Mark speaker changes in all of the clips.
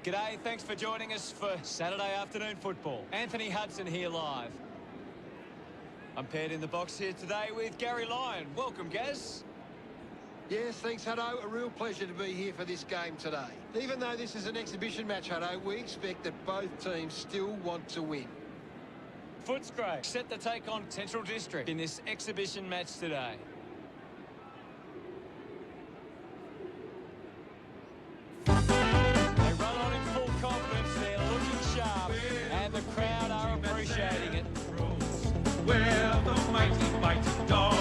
Speaker 1: G'day, thanks for joining us for Saturday afternoon football. Anthony Hudson here live. I'm paired in the box here today with Gary Lyon. Welcome, Gaz.
Speaker 2: Yes, thanks, Hutto. A real pleasure to be here for this game today. Even though this is an exhibition match, Hutto, we expect that both teams still want to win.
Speaker 1: Footscray set to take on Central District in this exhibition match today. They run on in full confidence. They're looking sharp, and the crowd are appreciating it.
Speaker 3: Where the mighty dogs.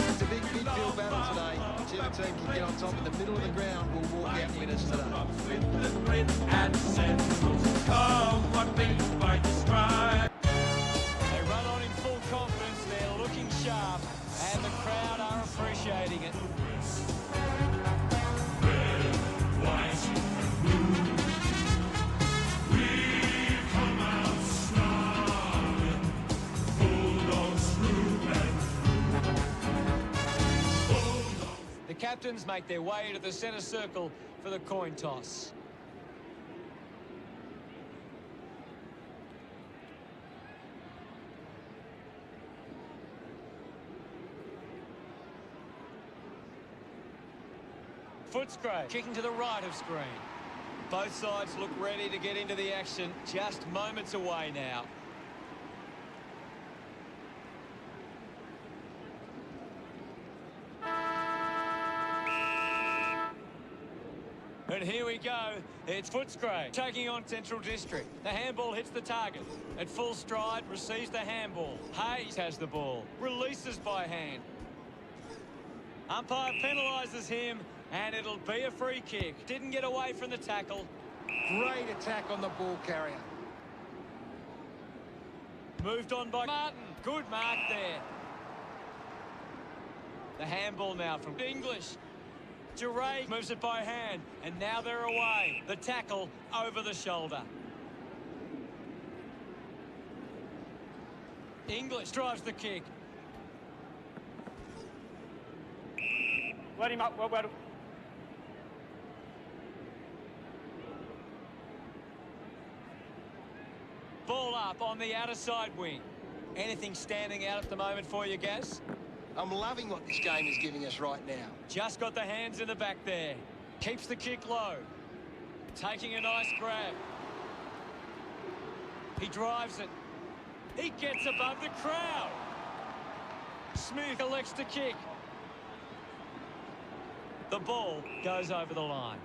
Speaker 2: It's a big midfield battle today. Whichever team can get on top in the middle of the ground will walk out winners today.
Speaker 3: With the grit and sense, come what may by describe.
Speaker 1: They run on in full confidence. They're looking sharp, and the crowd are appreciating it. The captains make their way to the centre circle for the coin toss. Footscray kicking to the right of screen. Both sides look ready to get into the action, just moments away now. And here we go. It's Footscray taking on Central District. The handball hits the target. At full stride, receives the handball. Hayes has the ball. Releases by hand. Umpire penalises him, and it'll be a free kick. Didn't get away from the tackle.
Speaker 2: Great attack on the ball carrier.
Speaker 1: Moved on by Martin. Good mark there. The handball now from English. Duray moves it by hand, and now they're away. The tackle over the shoulder. English drives the kick.
Speaker 4: Let him up, well.
Speaker 1: Ball up on the outer side wing. Anything standing out at the moment for you, Gaz?
Speaker 2: I'm loving what this game is giving us right now.
Speaker 1: Just got the hands in the back there. Keeps the kick low. Taking a nice grab. He drives it. He gets above the crowd. Smith elects to kick. The ball goes over the line.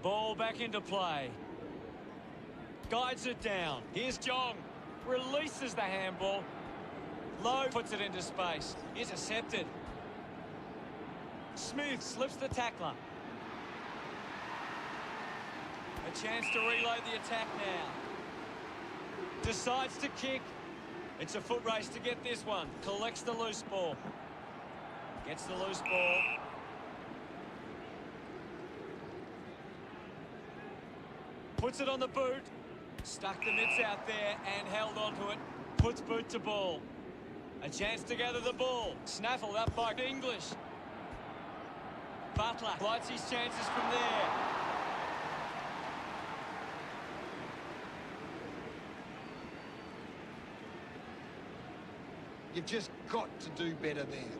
Speaker 1: Ball back into play. Guides it down. Here's Jong. Releases the handball. Lowe puts it into space. Intercepted. Smith slips the tackler. A chance to reload the attack now. Decides to kick. It's a foot race to get this one. Collects the loose ball. Gets the loose ball. Puts it on the boot. Stuck the mitts out there and held onto it. Puts boot to ball. A chance to gather the ball. Snaffled up by English. Butler lights his chances from there.
Speaker 2: You've just got to do better there.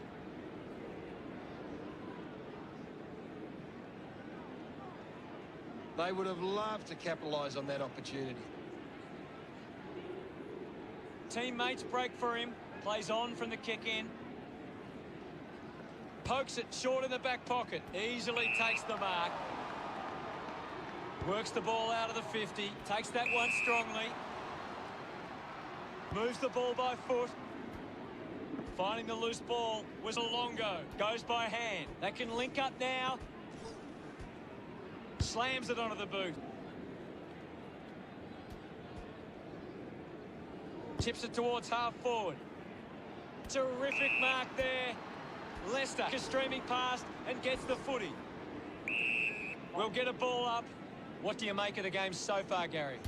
Speaker 2: They would have loved to capitalise on that opportunity.
Speaker 1: Teammates break for him. Plays on from the kick in. Pokes it short in the back pocket. Easily takes the mark. Works the ball out of the 50. Takes that one strongly. Moves the ball by foot. Finding the loose ball was a Longo. Goes by hand. They can link up now. Slams it onto the boot. Tips it towards half forward. Terrific mark there. Leicester is streaming past and gets the footy. We'll get a ball up. What do you make of the game so far, Gary?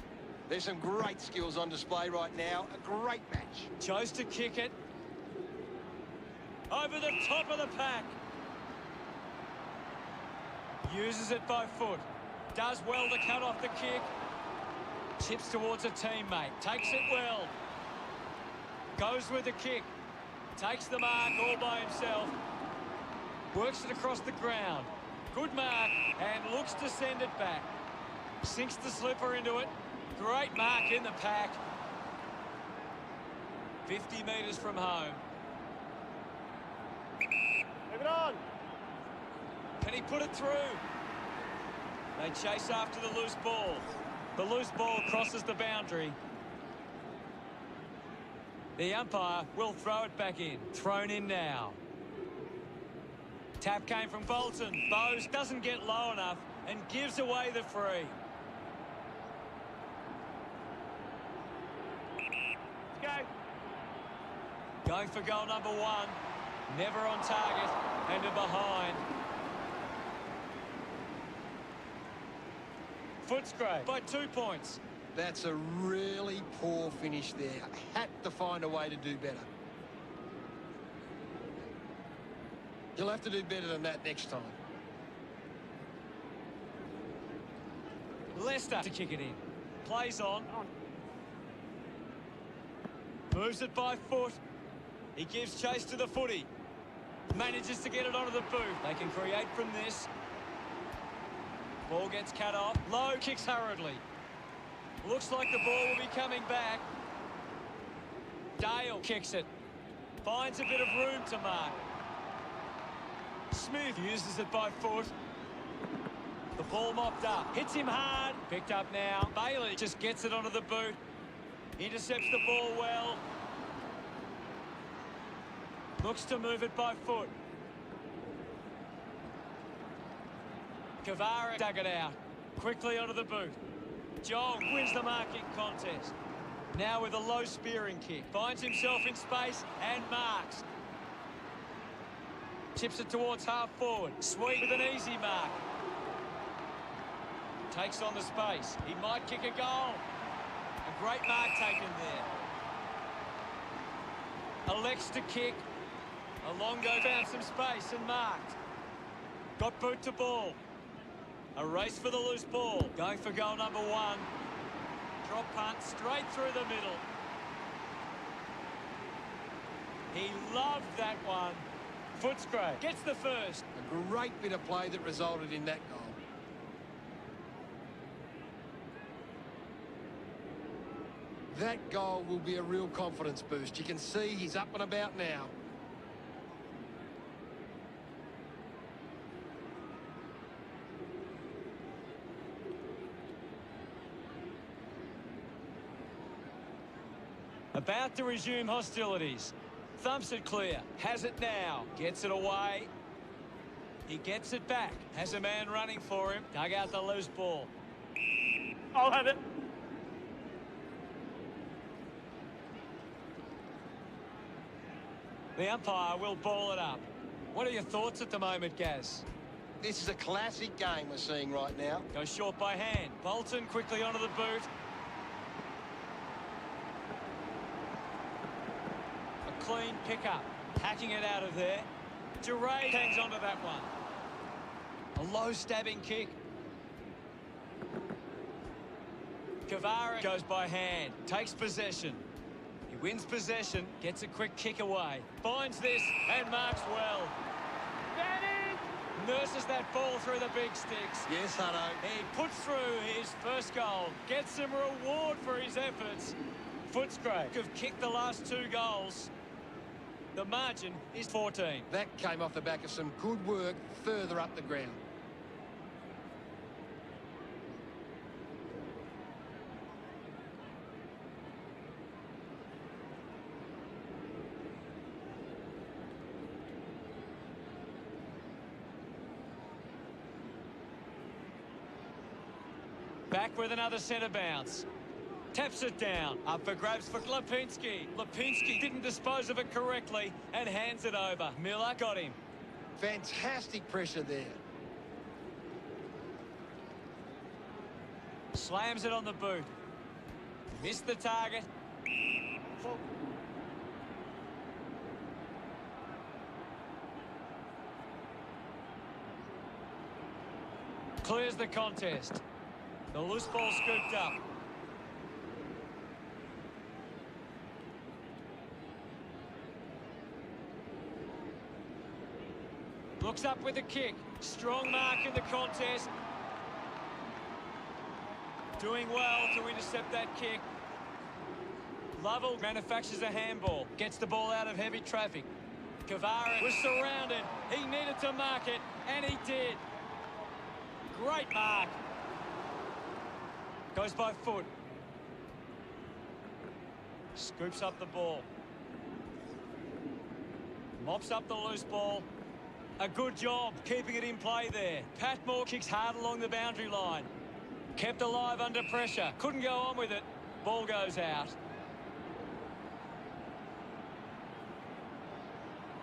Speaker 2: There's some great skills on display right now. A great match.
Speaker 1: Chose to kick it. Over the top of the pack. Uses it by foot. Does well to cut off the kick. Chips towards a teammate. Takes it well. Goes with the kick. Takes the mark all by himself. Works it across the ground. Good mark and looks to send it back. Sinks the slipper into it. Great mark in the pack. 50 metres from home.
Speaker 4: Move it on.
Speaker 1: Can he put it through? They chase after the loose ball. The loose ball crosses the boundary. The umpire will throw it back in. Thrown in now. Tap came from Bolton. Bowes doesn't get low enough and gives away the free.
Speaker 4: Let's go.
Speaker 1: Going for goal number 1. Never on target and a behind. Footscray by 2 points.
Speaker 2: That's a really poor finish there. Had to find a way to do better. He'll have to do better than that next time.
Speaker 1: Leicester to kick it in. Plays on. Moves it by foot. He gives chase to the footy. Manages to get it onto the boot. They can create from this. Ball gets cut off. Low kicks hurriedly. Looks like the ball will be coming back. Dale kicks it. Finds a bit of room to mark. Smith uses it by foot. The ball mopped up. Hits him hard. Picked up now. Bailey just gets it onto the boot. Intercepts the ball well. Looks to move it by foot. Kavara dug it out. Quickly onto the boot. Jong wins the marking contest. Now with a low spearing kick. Finds himself in space and marks. Chips it towards half forward. Sweet with an easy mark. Takes on the space. He might kick a goal. A great mark taken there. Elects to kick. Alongo found some space and marked. Got boot to ball. A race for the loose ball. Going for goal number 1. Drop punt straight through the middle. He loved that one. Footscray gets the first.
Speaker 2: A great bit of play that resulted in that goal. That goal will be a real confidence boost. You can see he's up and about now.
Speaker 1: About to resume hostilities. Thumps it clear. Has it now. Gets it away. He gets it back. Has a man running for him. Dug out the loose ball.
Speaker 4: I'll have it.
Speaker 1: The umpire will ball it up. What are your thoughts at the moment, Gaz?
Speaker 2: This is a classic game we're seeing right now.
Speaker 1: Goes short by hand. Bolton quickly onto the boot. A clean pickup. Hacking it out of there. Duray hangs onto that one. A low stabbing kick. Kavara goes by hand. Takes possession. He wins possession. Gets a quick kick away. Finds this and marks well. Nurses that ball through the big sticks.
Speaker 2: Yes, Hutto.
Speaker 1: He puts through his first goal. Gets some reward for his efforts. Footscray have kicked the last 2 goals. The margin is 14.
Speaker 2: That came off the back of some good work further up the ground.
Speaker 1: Back with another centre bounce. Taps it down. Up for grabs for Lipinski. Lipinski didn't dispose of it correctly and hands it over. Miller got him.
Speaker 2: Fantastic pressure there.
Speaker 1: Slams it on the boot. Missed the target.
Speaker 4: Full.
Speaker 1: Clears the contest. The loose ball scooped up. Looks up with a kick. Strong mark in the contest. Doing well to intercept that kick. Lovell manufactures a handball. Gets the ball out of heavy traffic. Kavara was surrounded. He needed to mark it, and he did. Great mark. Goes by foot. Scoops up the ball. Mops up the loose ball. A good job keeping it in play there. Patmore kicks hard along the boundary line. Kept alive under pressure. Couldn't go on with it. Ball goes out.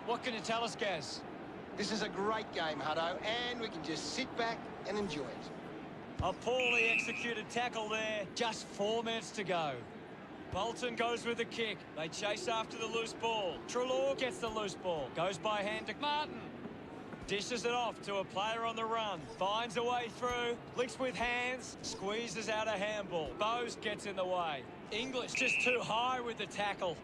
Speaker 1: What can you tell us, Gaz?
Speaker 2: This is a great game, Hutto, and we can just sit back and enjoy it.
Speaker 1: A poorly executed tackle there. Just 4 minutes to go. Bolton goes with the kick. They chase after the loose ball. Treloar gets the loose ball. Goes by hand to Martin. Dishes it off to a player on the run. Finds a way through. Links with hands. Squeezes out a handball. Bowes gets in the way. English just too high with the tackle.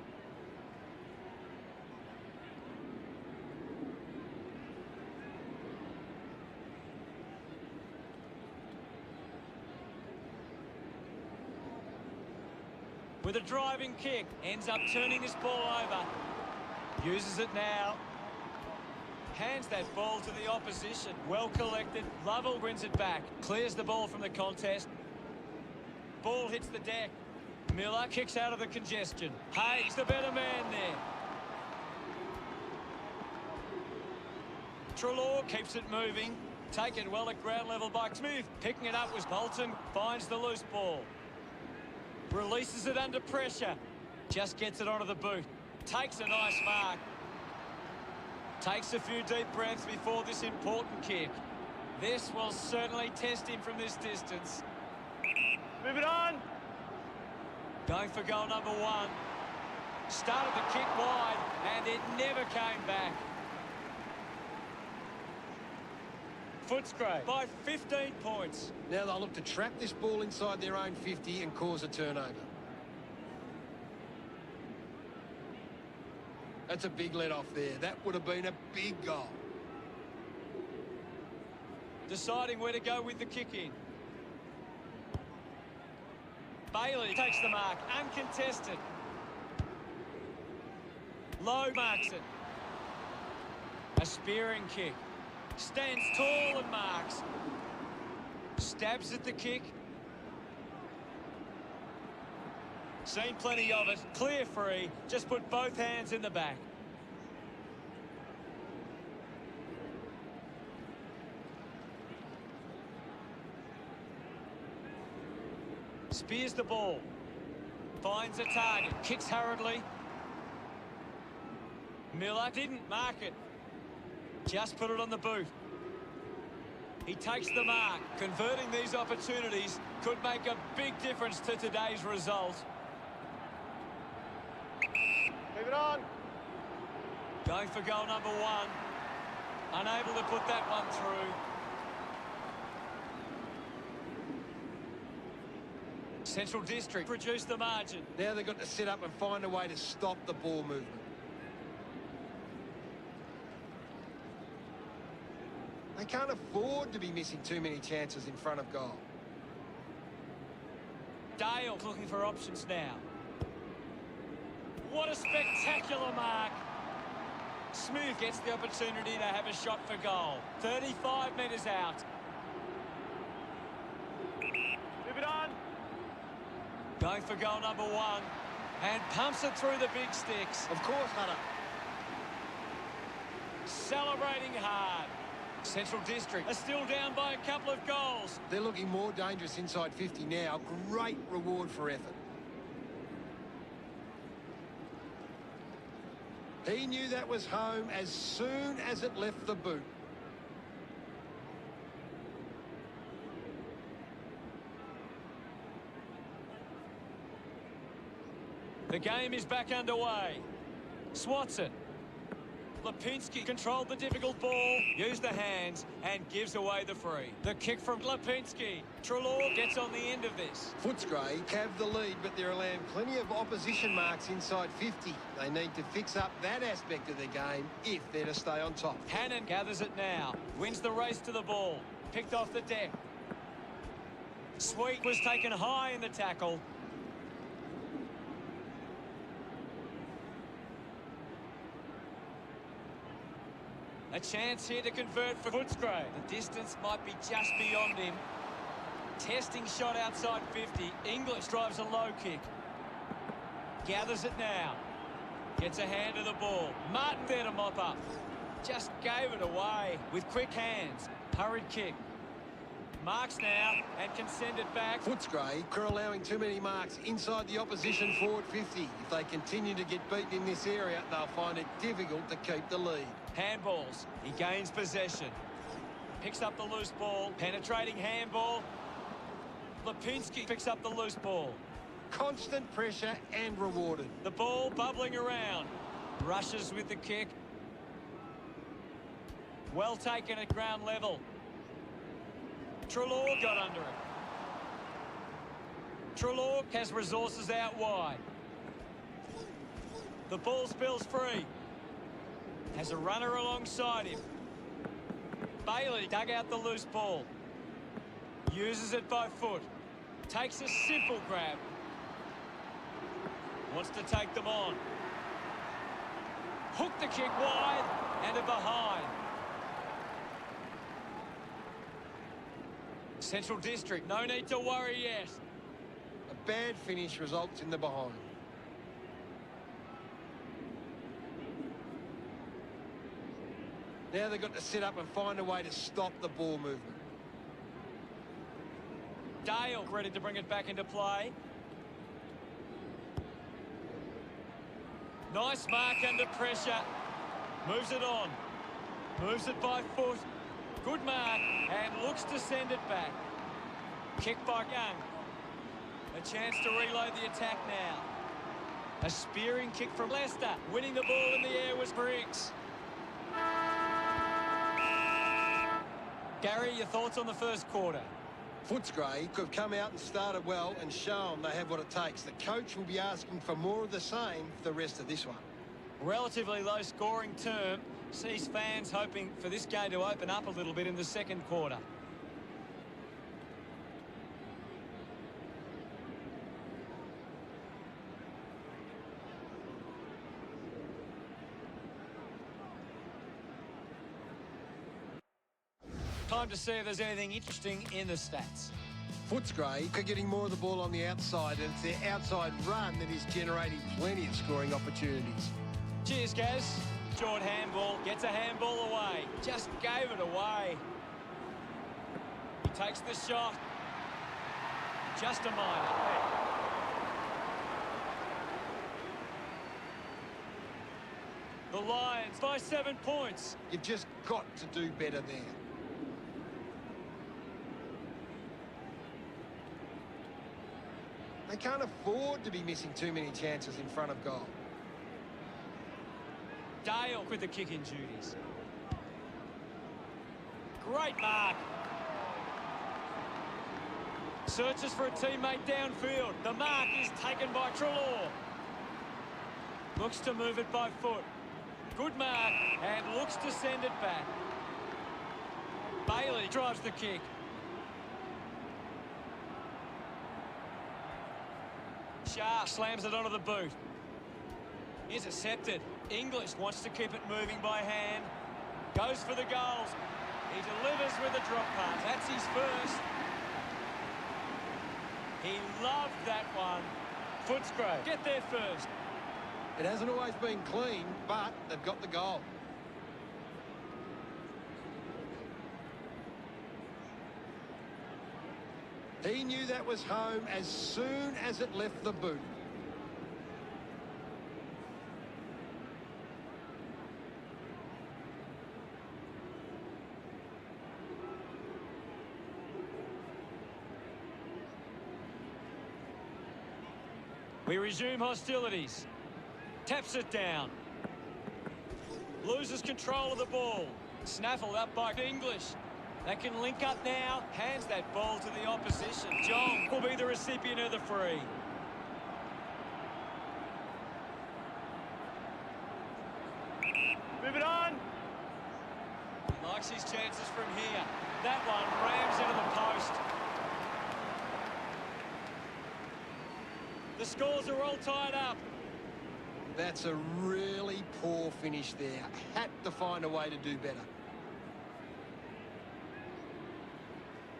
Speaker 1: With a driving kick. Ends up turning this ball over. Uses it now. Hands that ball to the opposition. Well collected. Lovell wins it back. Clears the ball from the contest. Ball hits the deck. Miller kicks out of the congestion. Hayes the better man there. Treloar keeps it moving. Taken well at ground level by Smith. Picking it up was Bolton. Finds the loose ball. Releases it under pressure. Just gets it onto the boot. Takes a nice mark. Takes a few deep breaths before this important kick. This will certainly test him from this distance.
Speaker 4: Move it on.
Speaker 1: Going for goal number 1. Started the kick wide, and it never came back. Footscray by 15 points.
Speaker 2: Now they'll look to trap this ball inside their own 50 and cause a turnover. That's a big let-off there. That would have been a big goal.
Speaker 1: Deciding where to go with the kick-in. Bailey takes the mark, uncontested. Lowe marks it. A spearing kick. Stands tall and marks. Stabs at the kick. Seen plenty of it. Clear free. Just put both hands in the back. Spears the ball. Finds a target. Kicks hurriedly. Miller didn't mark it. Just put it on the boot. He takes the mark. Converting these opportunities could make a big difference to today's result.
Speaker 4: Move it on.
Speaker 1: Going for goal number 1. Unable to put that one through. Central District reduced the margin.
Speaker 2: Now they've got to sit up and find a way to stop the ball movement. They can't afford to be missing too many chances in front of goal.
Speaker 1: Dale looking for options now. What a spectacular mark. Smooth gets the opportunity to have a shot for goal. 35 metres out.
Speaker 4: Move it on.
Speaker 1: Going for goal number 1. And pumps it through the big sticks.
Speaker 2: Of course, Hunter.
Speaker 1: Celebrating hard. Central District are still down by a couple of goals.
Speaker 2: They're looking more dangerous inside 50 now. Great reward for effort. He knew that was home as soon as it left the boot.
Speaker 1: The game is back underway. Swats it. Lipinski controlled the difficult ball, used the hands, and gives away the free. The kick from Lipinski. Treloar gets on the end of this.
Speaker 2: Footscray have the lead, but they're allowing plenty of opposition marks inside 50. They need to fix up that aspect of their game if they're to stay on top.
Speaker 1: Hannon gathers it now. Wins the race to the ball. Picked off the deck. Sweet was taken high in the tackle. A chance here to convert for Footscray. The distance might be just beyond him. Testing shot outside 50. English drives a low kick. Gathers it now. Gets a hand to the ball. Martin there to mop up. Just gave it away with quick hands. Hurried kick. Marks now and can send it back.
Speaker 2: Footscray are allowing too many marks inside the opposition forward 50. If they continue to get beaten in this area, they'll find it difficult to keep the lead.
Speaker 1: Handballs. He gains possession. Picks up the loose ball. Penetrating handball. Lipinski picks up the loose ball.
Speaker 2: Constant pressure and rewarded.
Speaker 1: The ball bubbling around. Rushes with the kick. Well taken at ground level. Treloar got under it. Treloar has resources out wide. The ball spills free. Has a runner alongside him. Bailey dug out the loose ball. Uses it by foot. Takes a simple grab. Wants to take them on. Hooked the kick wide and a behind. Central District, no need to worry yet.
Speaker 2: A bad finish results in the behind. Now they've got to sit up and find a way to stop the ball movement.
Speaker 1: Dale ready to bring it back into play. Nice mark under pressure. Moves it on. Moves it by foot. Good mark and looks to send it back. Kick by Young. A chance to reload the attack now. A spearing kick from Leicester. Winning the ball in the air was Briggs. Gary, your thoughts on the first quarter?
Speaker 2: Footscray have come out and started well and shown they have what it takes. The coach will be asking for more of the same for the rest of this one.
Speaker 1: Relatively low scoring term sees fans hoping for this game to open up a little bit in the second quarter. Time to see if there's anything interesting in the stats.
Speaker 2: Footscray are getting more of the ball on the outside, and it's their outside run that is generating plenty of scoring opportunities.
Speaker 1: Cheers, Gaz. Short handball, gets a handball away. Just gave it away. He takes the shot. Just a minor. The Lions by 7 points.
Speaker 2: You've just got to do better there. They can't afford to be missing too many chances in front of goal.
Speaker 1: Dale with the kicking duties. Great mark. Searches for a teammate downfield. The mark is taken by Treloar. Looks to move it by foot. Good mark and looks to send it back. Bailey drives the kick. Sharp slams it onto the boot. Intercepted. English wants to keep it moving by hand. Goes for the goals. He delivers with a drop pass. That's his first. He loved that one. Footscray get there first.
Speaker 2: It hasn't always been clean, but they've got the goal. He knew that was home as soon as it left the boot.
Speaker 1: We resume hostilities. Taps it down. Loses control of the ball. Snaffled up by English. They can link up now. Hands that ball to the opposition. Jong will be the recipient of the free.
Speaker 4: Move it on.
Speaker 1: He likes his chances from here. That one rams into the post. The scores are all tied up.
Speaker 2: That's a really poor finish there. Had to find a way to do better.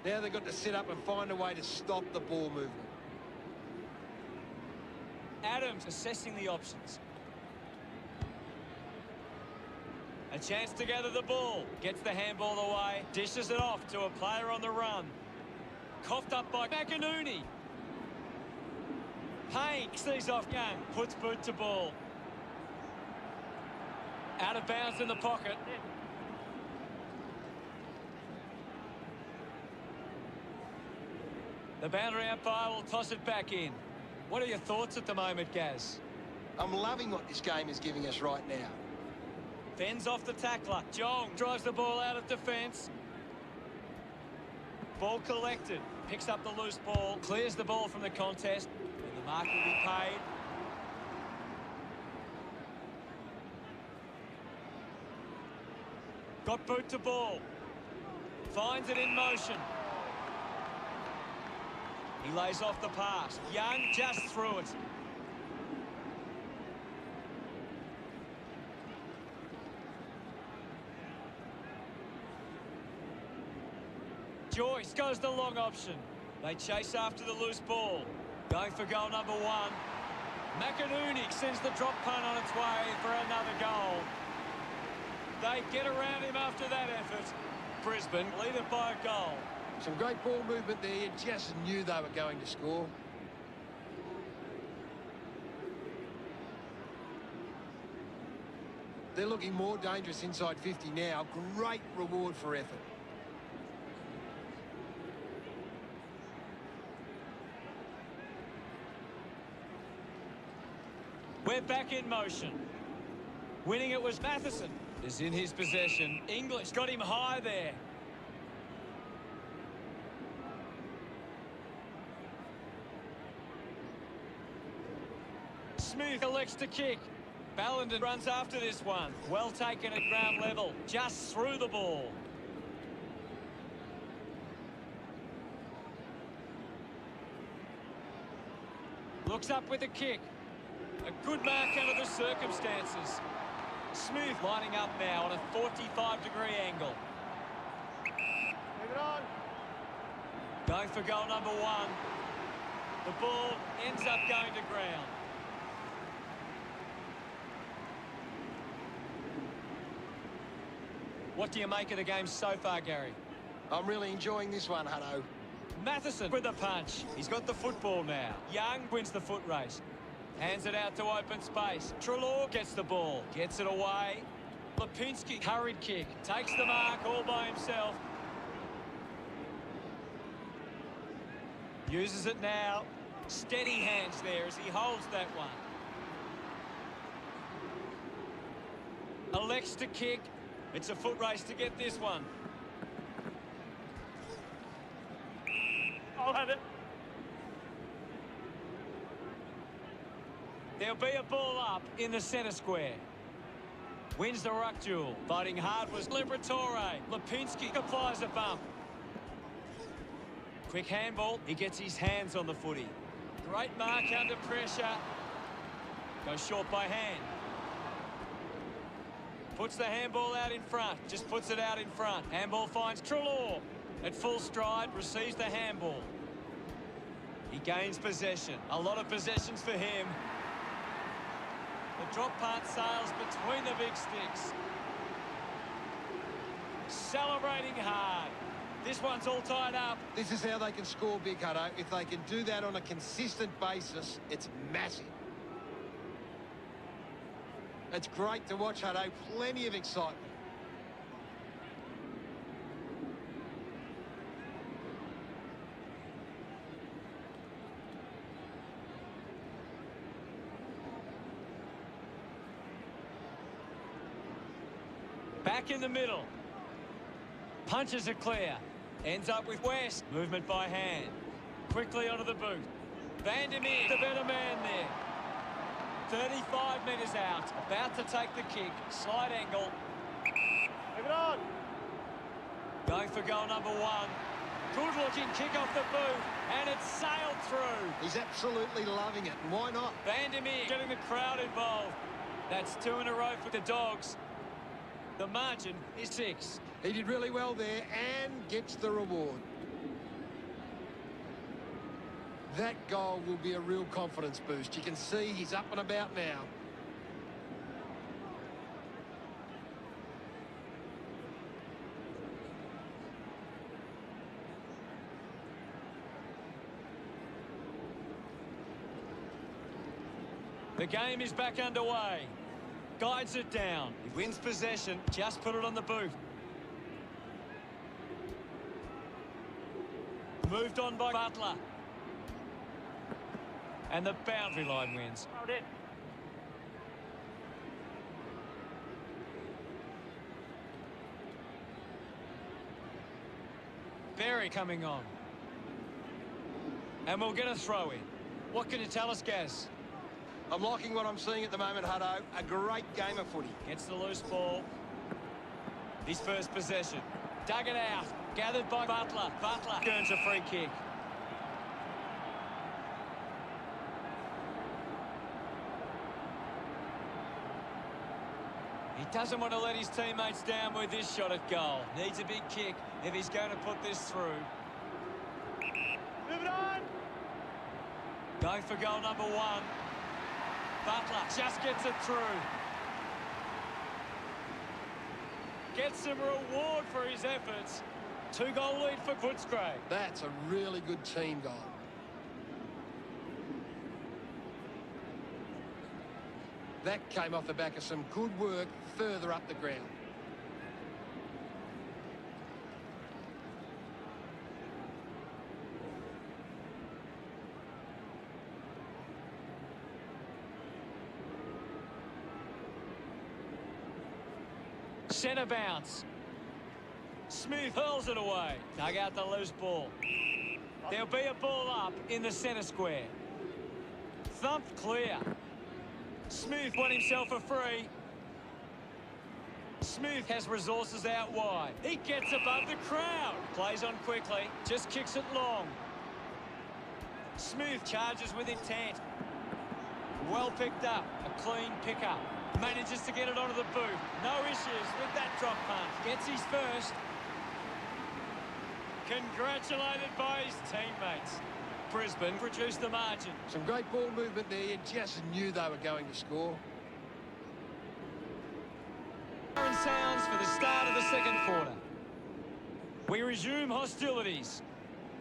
Speaker 2: Now they've got to sit up and find a way to stop the ball movement.
Speaker 1: Adams assessing the options. A chance to gather the ball. Gets the handball away. Dishes it off to a player on the run. Coughed up by McInerney. Payne sees off Young. Puts boot to ball. Out of bounds in the pocket. The boundary umpire will toss it back in. What are your thoughts at the moment, Gaz?
Speaker 2: I'm loving what this game is giving us right now.
Speaker 1: Fends off the tackler. Jong drives the ball out of defence. Ball collected. Picks up the loose ball. Clears the ball from the contest. And the mark will be paid. Got boot to ball. Finds it in motion. He lays off the pass. Young just through it. Joyce goes the long option. They chase after the loose ball. Going for goal number 1. McInerney sends the drop punt on its way for another goal. They get around him after that effort. Brisbane lead it by a goal.
Speaker 2: Some great ball movement there. You just knew they were going to score. They're looking more dangerous inside 50 now. Great reward for effort.
Speaker 1: We're back in motion. Winning it was Matheson. Is in his possession. English got him high there. Smith elects to kick. Ballenden runs after this one. Well taken at ground level. Just through the ball. Looks up with a kick. A good mark under the circumstances. Smith lining up now on a 45-degree angle.
Speaker 4: Move it on.
Speaker 1: Going for goal number 1. The ball ends up going to ground. What do you make of the game so far, Gary?
Speaker 2: I'm really enjoying this one, Hutto.
Speaker 1: Matheson with the punch. He's got the football now. Young wins the foot race. Hands it out to open space. Treloar gets the ball. Gets it away. Lipinski, hurried kick. Takes the mark all by himself. Uses it now. Steady hands there as he holds that one. Elects to kick. It's a foot race to get this one.
Speaker 4: I'll have it.
Speaker 1: There'll be a ball up in the centre square. Wins the ruck duel. Fighting hard was Liberatore. Lipinski applies a bump. Quick handball. He gets his hands on the footy. Great mark under pressure. Goes short by hand. Puts the handball out in front. Just puts it out in front. Handball finds Treloar. At full stride, receives the handball. He gains possession. A lot of possessions for him. The drop punt sails between the big sticks. Celebrating hard. This one's all tied up.
Speaker 2: This is how they can score big, Hutto. If they can do that on a consistent basis, it's massive. It's great to watch, Hutto. Plenty of excitement.
Speaker 1: Back in the middle. Punches it clear. Ends up with West. Movement by hand. Quickly onto the boot. Vandermeer, the better man there. 35 metres out. About to take the kick. Slight angle.
Speaker 4: Leave it on.
Speaker 1: Going for goal number 1. Good-looking kick off the boot. And it's sailed through.
Speaker 2: He's absolutely loving it. And why not?
Speaker 1: Vandermeer getting the crowd involved. That's 2 in a row for the Dogs. The margin is 6.
Speaker 2: He did really well there and gets the reward. That goal will be a real confidence boost. You can see he's up and about now.
Speaker 1: The game is back underway. Guides it down. He wins possession. Just put it on the boot. Moved on by Butler. And the boundary line wins.
Speaker 4: Out in.
Speaker 1: Berry coming on. And we'll get a throw in. What can you tell us, Gaz?
Speaker 2: I'm liking what I'm seeing at the moment, Hutto. A great game of footy.
Speaker 1: Gets the loose ball. His first possession. Dug it out. Gathered by Butler. Butler earns a free kick. He doesn't want to let his teammates down with this shot at goal. Needs a big kick if he's going to put this through.
Speaker 4: Move it on.
Speaker 1: Going for goal number 1. Butler just gets it through. Gets some reward for his efforts. 2-goal lead for Footscray.
Speaker 2: That's a really good team goal. That came off the back of some good work further up the ground.
Speaker 1: Centre bounce. Smith hurls it away. Dug out the loose ball. There'll be a ball up in the centre square. Thumped clear. Smith won himself a free. Smith has resources out wide. He gets above the crowd. Plays on quickly. Just kicks it long. Smith charges with intent. Well picked up. A clean pickup. Manages to get it onto the boot. No issues with that drop punt. Gets his first. Congratulated by his teammates. Brisbane produced the margin.
Speaker 2: Some great ball movement there. You just knew they were going to score.
Speaker 1: Siren sounds for the start of the second quarter. We resume hostilities.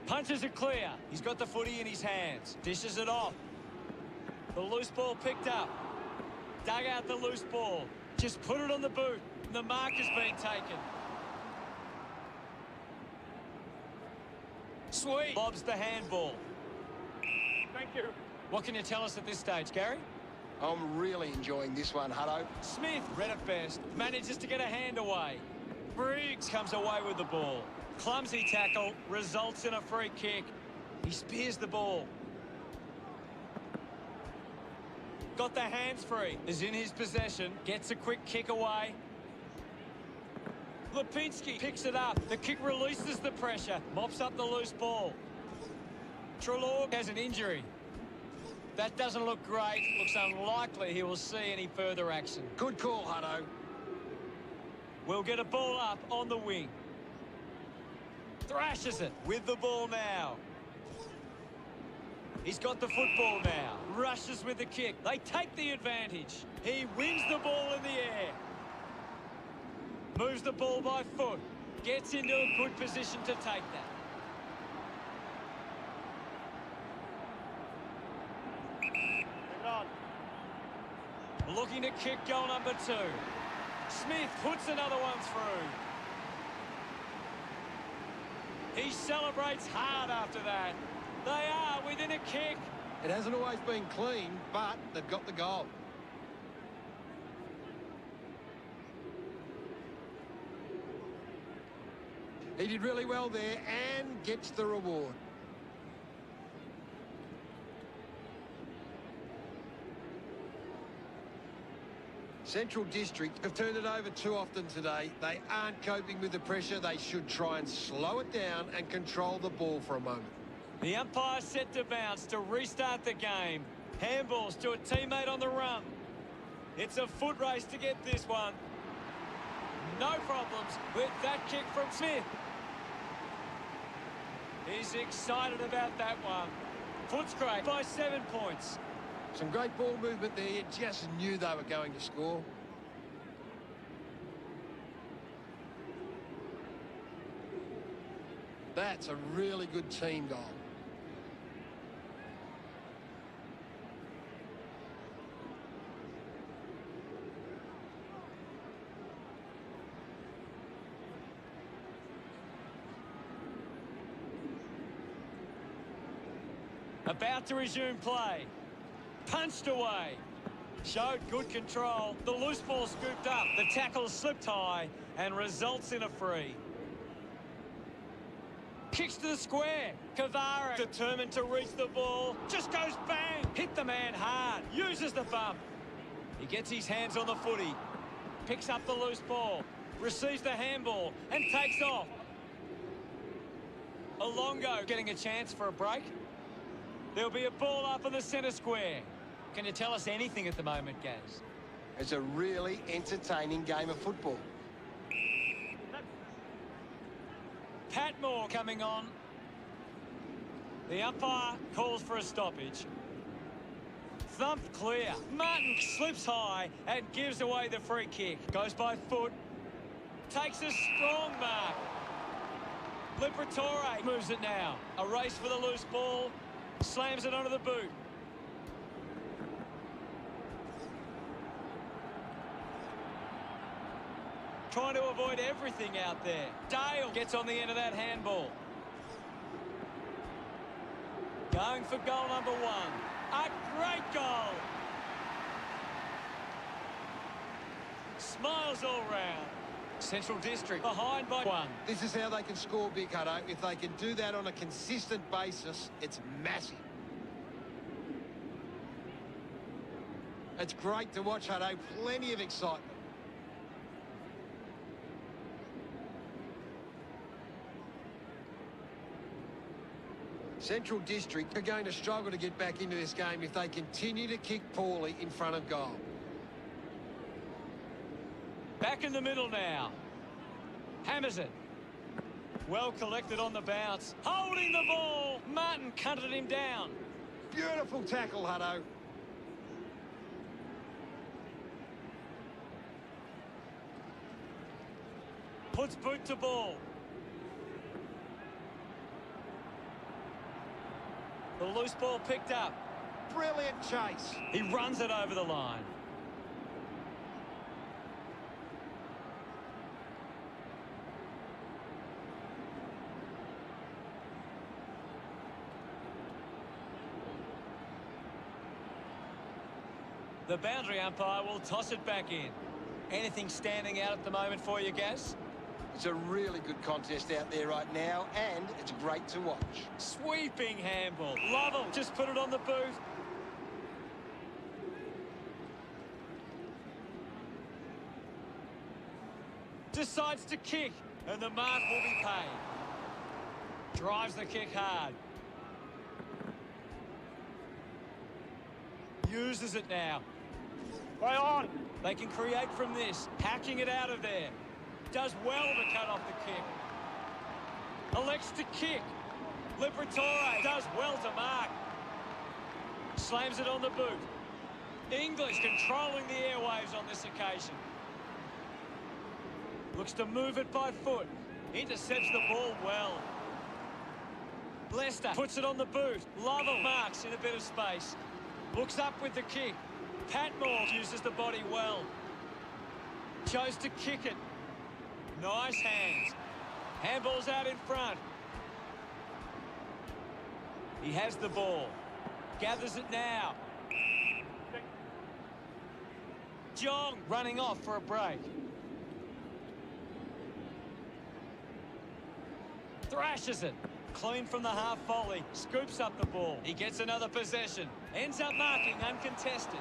Speaker 1: Punches it clear. He's got the footy in his hands. Dishes it off. The loose ball picked up. Dug out the loose ball. Just put it on the boot. The mark has been taken. Sweet. Bobs the handball.
Speaker 4: Thank you.
Speaker 1: What can you tell us at this stage, Gary?
Speaker 2: I'm really enjoying this one, Hutto.
Speaker 1: Smith, read it best, manages to get a hand away. Briggs comes away with the ball. Clumsy tackle, results in a free kick. He spears the ball. Got the hands free, is in his possession, gets a quick kick away. Lipinski picks it up. The kick releases the pressure, mops up the loose ball. Treloar has an injury. That doesn't look great. Looks unlikely he will see any further action.
Speaker 2: Good call, Hutto.
Speaker 1: We'll get a ball up on the wing. Thrashes it with the ball now. He's got the football now. Rushes with the kick. They take the advantage. He wins the ball in the air. Moves the ball by foot. Gets into a good position to take that.
Speaker 4: Leave it on.
Speaker 1: Looking to kick goal number 2. Smith puts another one through. He celebrates hard after that. They are within a kick.
Speaker 2: It hasn't always been clean, but they've got the goal. He did really well there and gets the reward. Central District have turned it over too often today. They aren't coping with the pressure. They should try and slow it down and control the ball for a moment.
Speaker 1: The umpire set to bounce to restart the game. Handballs to a teammate on the run. It's a foot race to get this one. No problems with that kick from Smith. He's excited about that one. Footscray by 7 points.
Speaker 2: Some great ball movement there. You just knew they were going to score. That's a really good team goal.
Speaker 1: About to resume play. Punched away. Showed good control. The loose ball scooped up. The tackle slipped high and results in a free. Kicks to the square. Kavara determined to reach the ball. Just goes bang. Hit the man hard. Uses the bump. He gets his hands on the footy. Picks up the loose ball. Receives the handball and takes off. Alongo getting a chance for a break. There'll be a ball up in the centre square. Can you tell us anything at the moment, Gaz?
Speaker 2: It's a really entertaining game of football.
Speaker 1: Patmore coming on. The umpire calls for a stoppage. Thumped clear. Martin slips high and gives away the free kick. Goes by foot. Takes a strong mark. Liberatore moves it now. A race for the loose ball. Slams it onto the boot. Trying to avoid everything out there. Dale gets on the end of that handball. Going for goal number 1. A great goal. Smiles all round. Central District behind by 1.
Speaker 2: This is how they can score big, Hutto. If they can do that on a consistent basis, it's massive. It's great to watch, Hutto. Plenty of excitement. Central District are going to struggle to get back into this game if they continue to kick poorly in front of goal.
Speaker 1: Back in the middle now. Hammers it. Well collected on the bounce. Holding the ball. Martin cunted him down.
Speaker 2: Beautiful tackle, Hutto.
Speaker 1: Puts boot to ball. The loose ball picked up.
Speaker 2: Brilliant chase.
Speaker 1: He runs it over the line. The boundary umpire will toss it back in. Anything standing out at the moment for you, Gaz?
Speaker 2: It's a really good contest out there right now, and it's great to watch.
Speaker 1: Sweeping handball. Lovell just put it on the boot. Decides to kick, and the mark will be paid. Drives the kick hard. Uses it now.
Speaker 4: Play on.
Speaker 1: They can create from this, hacking it out of there. Does well to cut off the kick. Elects to kick. Liberatore does well to mark. Slams it on the boot. English controlling the airwaves on this occasion. Looks to move it by foot. Intercepts the ball well. Lester puts it on the boot. Lovell marks in a bit of space. Looks up with the kick. Patmore uses the body well. Chose to kick it. Nice hands. Handball's out in front. He has the ball. Gathers it now. Jong running off for a break. Thrashes it. Clean from the half volley. Scoops up the ball. He gets another possession. Ends up marking uncontested.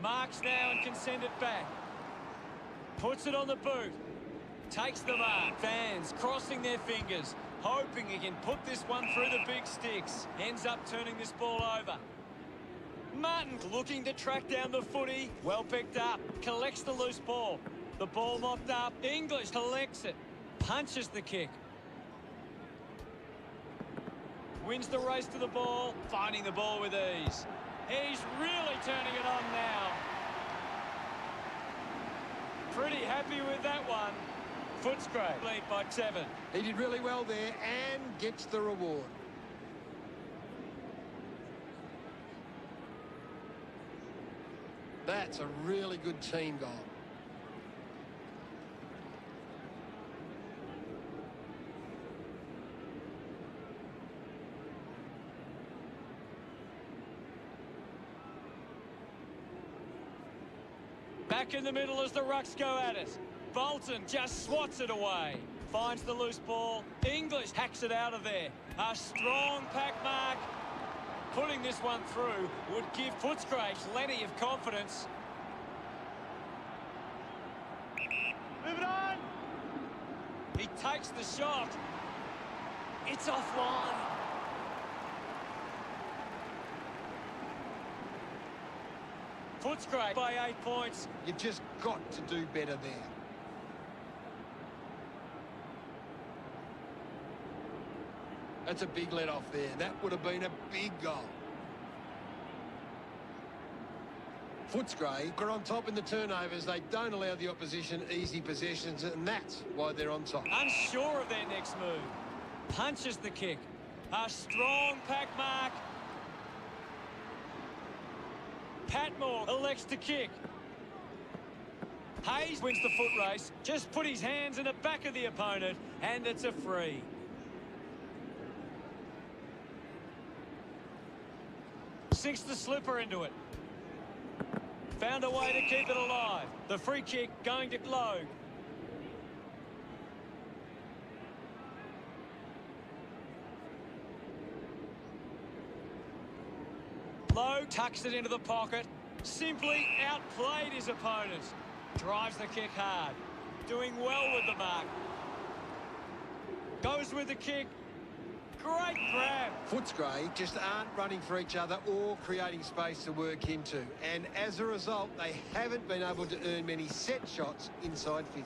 Speaker 1: Marks now and can send it back. Puts it on the boot. Takes the mark. Fans crossing their fingers, hoping he can put this one through the big sticks. Ends up turning this ball over. Martin looking to track down the footy. Well picked up. Collects the loose ball. The ball mopped up. English collects it. Punches the kick. Wins the race to the ball. Finding the ball with ease. He's really turning it on now. Pretty happy with that one. Footscray lead by 7.
Speaker 2: He did really well there and gets the reward. That's a really good team goal.
Speaker 1: Back in the middle as the Rucks go at it. Bolton just swats it away. Finds the loose ball. English hacks it out of there. A strong pack mark. Putting this one through would give Footscray plenty of confidence.
Speaker 4: Move it on!
Speaker 1: He takes the shot. It's offline. Footscray by 8 points.
Speaker 2: You've just got to do better there. That's a big let off there. That would have been a big goal. Footscray are on top in the turnovers. They don't allow the opposition easy possessions, and that's why they're on top.
Speaker 1: Unsure of their next move. Punches the kick. A strong pack mark. Patmore elects to kick. Hayes wins the foot race. Just put his hands in the back of the opponent, and it's a free. Sinks the slipper into it. Found a way to keep it alive. The free kick going to Logue. Logue tucks it into the pocket. Simply outplayed his opponent. Drives the kick hard. Doing well with the mark. Goes with the kick. Great grab.
Speaker 2: Footscray just aren't running for each other or creating space to work into. And as a result, they haven't been able to earn many set shots inside 50.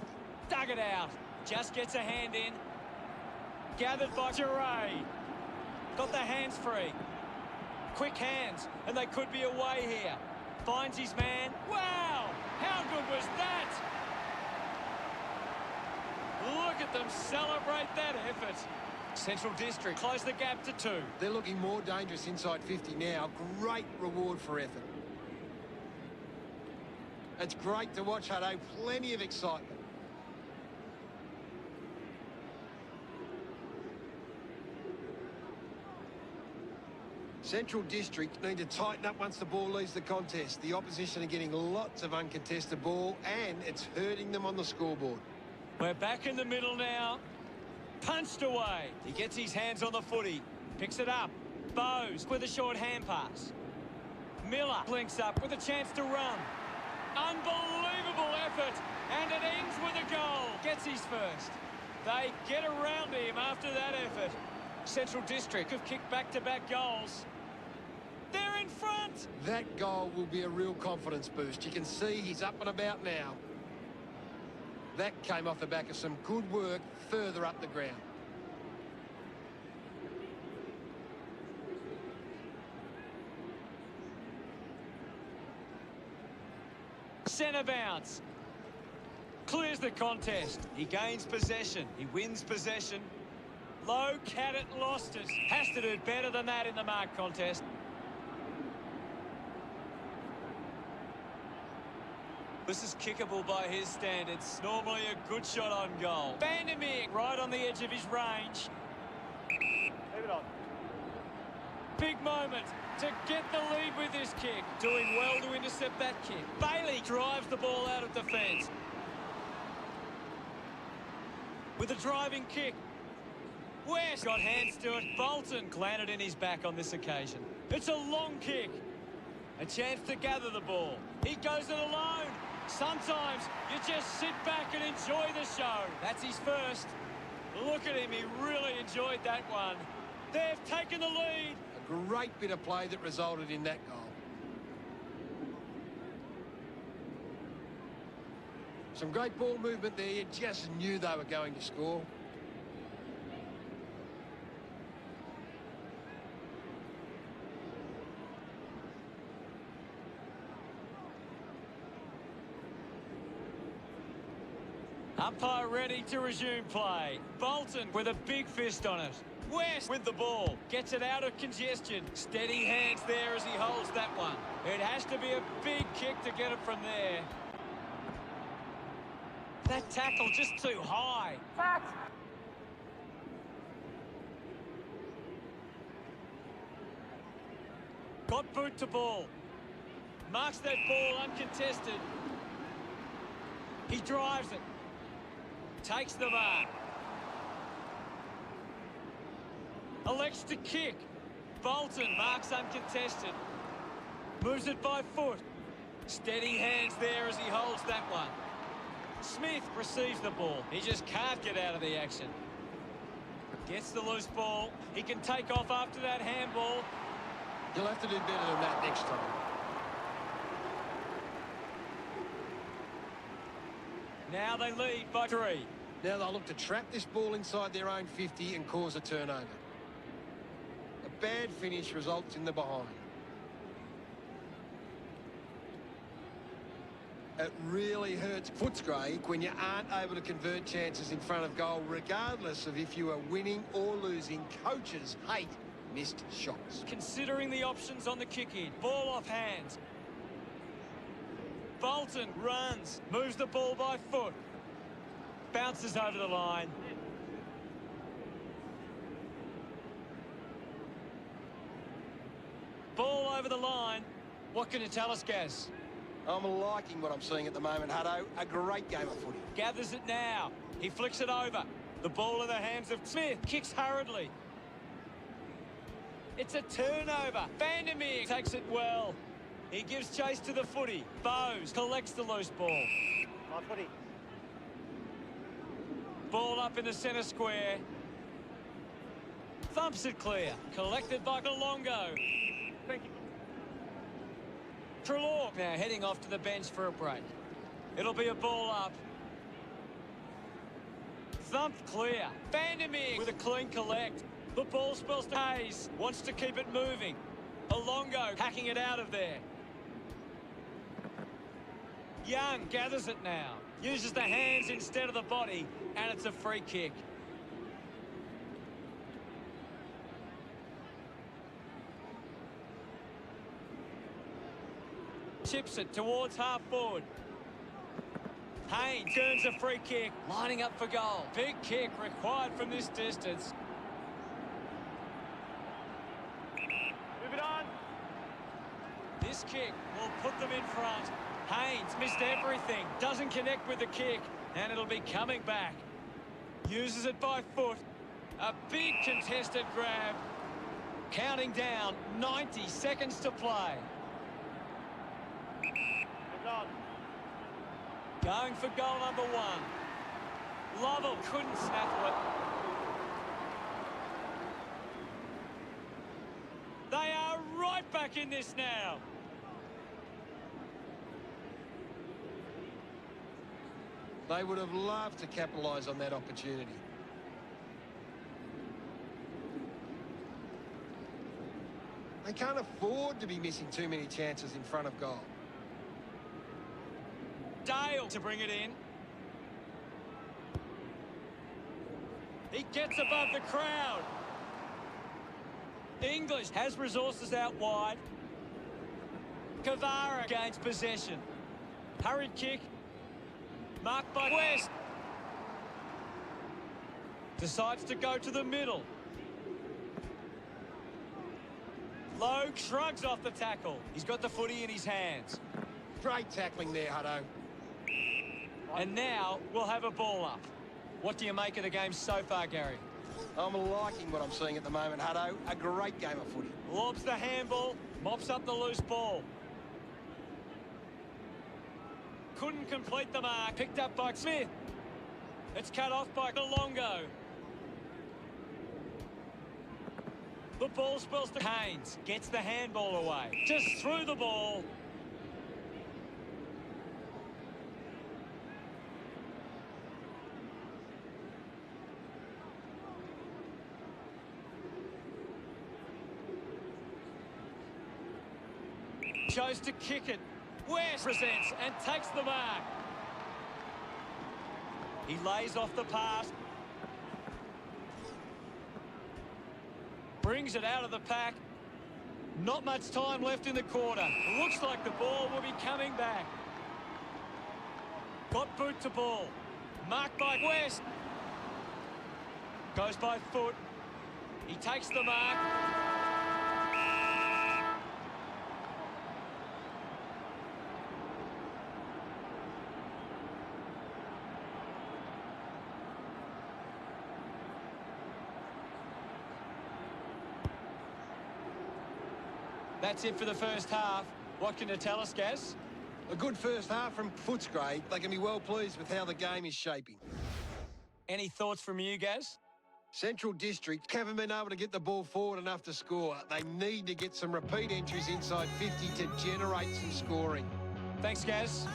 Speaker 1: Dug it out. Just gets a hand in. Gathered by Duray. Got the hands free. Quick hands, and they could be away here. Finds his man. Wow! How good was that? Look at them celebrate that effort. Central District close the gap to 2.
Speaker 2: They're looking more dangerous inside 50 now. Great reward for effort. It's great to watch, Hutto. Plenty of excitement. Central District need to tighten up once the ball leaves the contest. The opposition are getting lots of uncontested ball, and it's hurting them on the scoreboard.
Speaker 1: We're back in the middle now. Punched away. He gets his hands on the footy. Picks it up. Bowes with a short hand pass. Miller links up with a chance to run. Unbelievable effort. And it ends with a goal. Gets his first. They get around him after that effort. Central District have kicked back-to-back goals. They're in front.
Speaker 2: That goal will be a real confidence boost. You can see he's up and about now. That came off the back of some good work further up the ground.
Speaker 1: Centre bounce. Clears the contest. He gains possession. He wins possession. Low cat it, lost it. Has to do better than that in the mark contest. This is kickable by his standards. Normally a good shot on goal. Vandermeer right on the edge of his range.
Speaker 4: Leave it on.
Speaker 1: Big moment to get the lead with this kick. Doing well to intercept that kick. Bailey drives the ball out of defence. with a driving kick. West got hands to it. Bolton landed in his back on this occasion. It's a long kick. A chance to gather the ball. He goes it alone. Sometimes you just sit back and enjoy the show. That's his first. Look at him. He really enjoyed that one. They've taken the lead.
Speaker 2: A great bit of play that resulted in that goal. Some great ball movement there. You just knew they were going to score.
Speaker 1: Umpire ready to resume play. Bolton with a big fist on it. West with the ball. Gets it out of congestion. Steady hands there as he holds that one. It has to be a big kick to get it from there. That tackle just too high.
Speaker 4: Fact.
Speaker 1: Got boot to ball. Marks that ball uncontested. He drives it. Takes the mark. Elects to kick. Bolton marks uncontested. Moves it by foot. Steady hands there as he holds that one. Smith receives the ball. He just can't get out of the action. Gets the loose ball. He can take off after that handball.
Speaker 2: You'll have to do better than that next time.
Speaker 1: Now they lead by 3.
Speaker 2: Now they'll look to trap this ball inside their own 50 and cause a turnover. A bad finish results in the behind. It really hurts Footscray when you aren't able to convert chances in front of goal, regardless of if you are winning or losing. Coaches hate missed shots.
Speaker 1: Considering the options on the kick-in. Ball off hands. Bolton runs. Moves the ball by foot. Bounces over the line. Ball over the line. What can you tell us, Gaz?
Speaker 2: I'm liking what I'm seeing at the moment, Hutto. A great game of footy.
Speaker 1: Gathers it now. He flicks it over. The ball in the hands of Smith. Kicks hurriedly. It's a turnover. Vandermeer takes it well. He gives chase to the footy. Bowes collects the loose ball.
Speaker 4: My footy.
Speaker 1: Ball up in the centre square. Thumps it clear. Collected by Kalongo.
Speaker 4: Thank you.
Speaker 1: Trelaw now heading off to the bench for a break. It'll be a ball up. Thumped clear. Vandermeer with a clean collect. The ball spells to Hayes. Wants to keep it moving. Kalongo hacking it out of there. Young gathers it now. Uses the hands instead of the body. And it's a free kick. Chips it towards half forward. Haynes turns a free kick. Lining up for goal. Big kick required from this distance.
Speaker 4: Move it on.
Speaker 1: This kick will put them in front. Haynes missed everything. Doesn't connect with the kick. And it'll be coming back. Uses it by foot. A big contested grab. Counting down. 90 seconds to play.
Speaker 4: Move it on.
Speaker 1: Going for goal number 1. Lovell couldn't snaffle it. They are right back in this now.
Speaker 2: They would have loved to capitalise on that opportunity. They can't afford to be missing too many chances in front of goal.
Speaker 1: Dale to bring it in. He gets above the crowd. English has resources out wide. Kavara gains possession. Hurried kick. Marked by West. Decides to go to the middle. Logue shrugs off the tackle. He's got the footy in his hands.
Speaker 2: Great tackling there, Hutto.
Speaker 1: And now we'll have a ball up. What do you make of the game so far, Gary?
Speaker 2: I'm liking what I'm seeing at the moment, Hutto. A great game of footy.
Speaker 1: Lobs the handball, mops up the loose ball. Couldn't complete the mark. Picked up by Smith. It's cut off by Longo. The ball spills to Haynes. Gets the handball away. Just threw the ball. Chose to kick it. West presents and takes the mark. He lays off the pass. Brings it out of the pack. Not much time left in the quarter. Looks like the ball will be coming back. Got boot to ball. Marked by West. Goes by foot. He takes the mark. That's it for the first half. What can you tell us, Gaz?
Speaker 2: A good first half from Footscray. They can be well pleased with how the game is shaping.
Speaker 1: Any thoughts from you, Gaz?
Speaker 2: Central District haven't been able to get the ball forward enough to score. They need to get some repeat entries inside 50 to generate some scoring.
Speaker 1: Thanks, Gaz.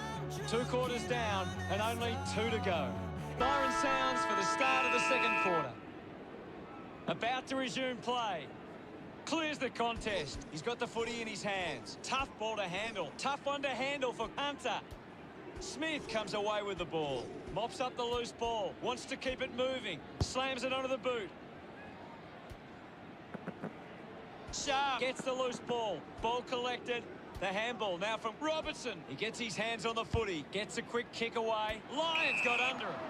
Speaker 1: 2 quarters down and only 2 to go. Siren sounds for the start of the second quarter. About to resume play. Clears the contest. He's got the footy in his hands. Tough ball to handle. Tough one to handle for Hunter. Smith comes away with the ball. Mops up the loose ball. Wants to keep it moving. Slams it onto the boot. Sharp gets the loose ball. Ball collected. The handball now from Robertson. He gets his hands on the footy. Gets a quick kick away. Lyons got under it.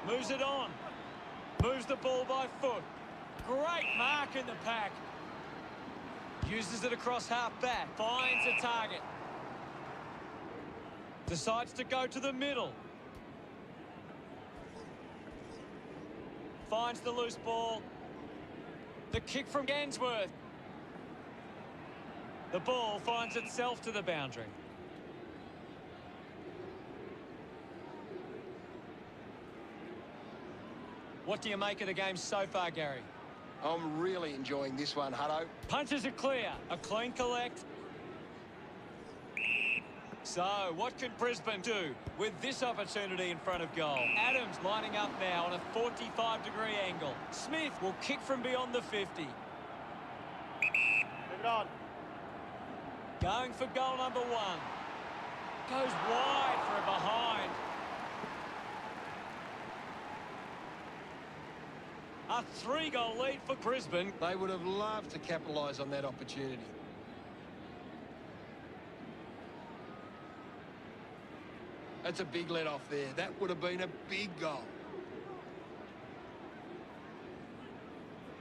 Speaker 1: Moves it on. Moves the ball by foot. Great mark in the pack. Uses it across half back. Finds a target. Decides to go to the middle. Finds the loose ball. The kick from Gansworth. The ball finds itself to the boundary. What do you make of the game so far, Gary?
Speaker 2: I'm really enjoying this one, Hutto.
Speaker 1: Punches it clear. A clean collect. So, what can Brisbane do with this opportunity in front of goal? Adams lining up now on a 45-degree angle. Smith will kick from beyond the 50.
Speaker 4: Move it on.
Speaker 1: Going for goal number 1. Goes wide for a behind. A 3-goal lead for Brisbane.
Speaker 2: They would have loved to capitalise on that opportunity. That's a big let-off there. That would have been a big goal.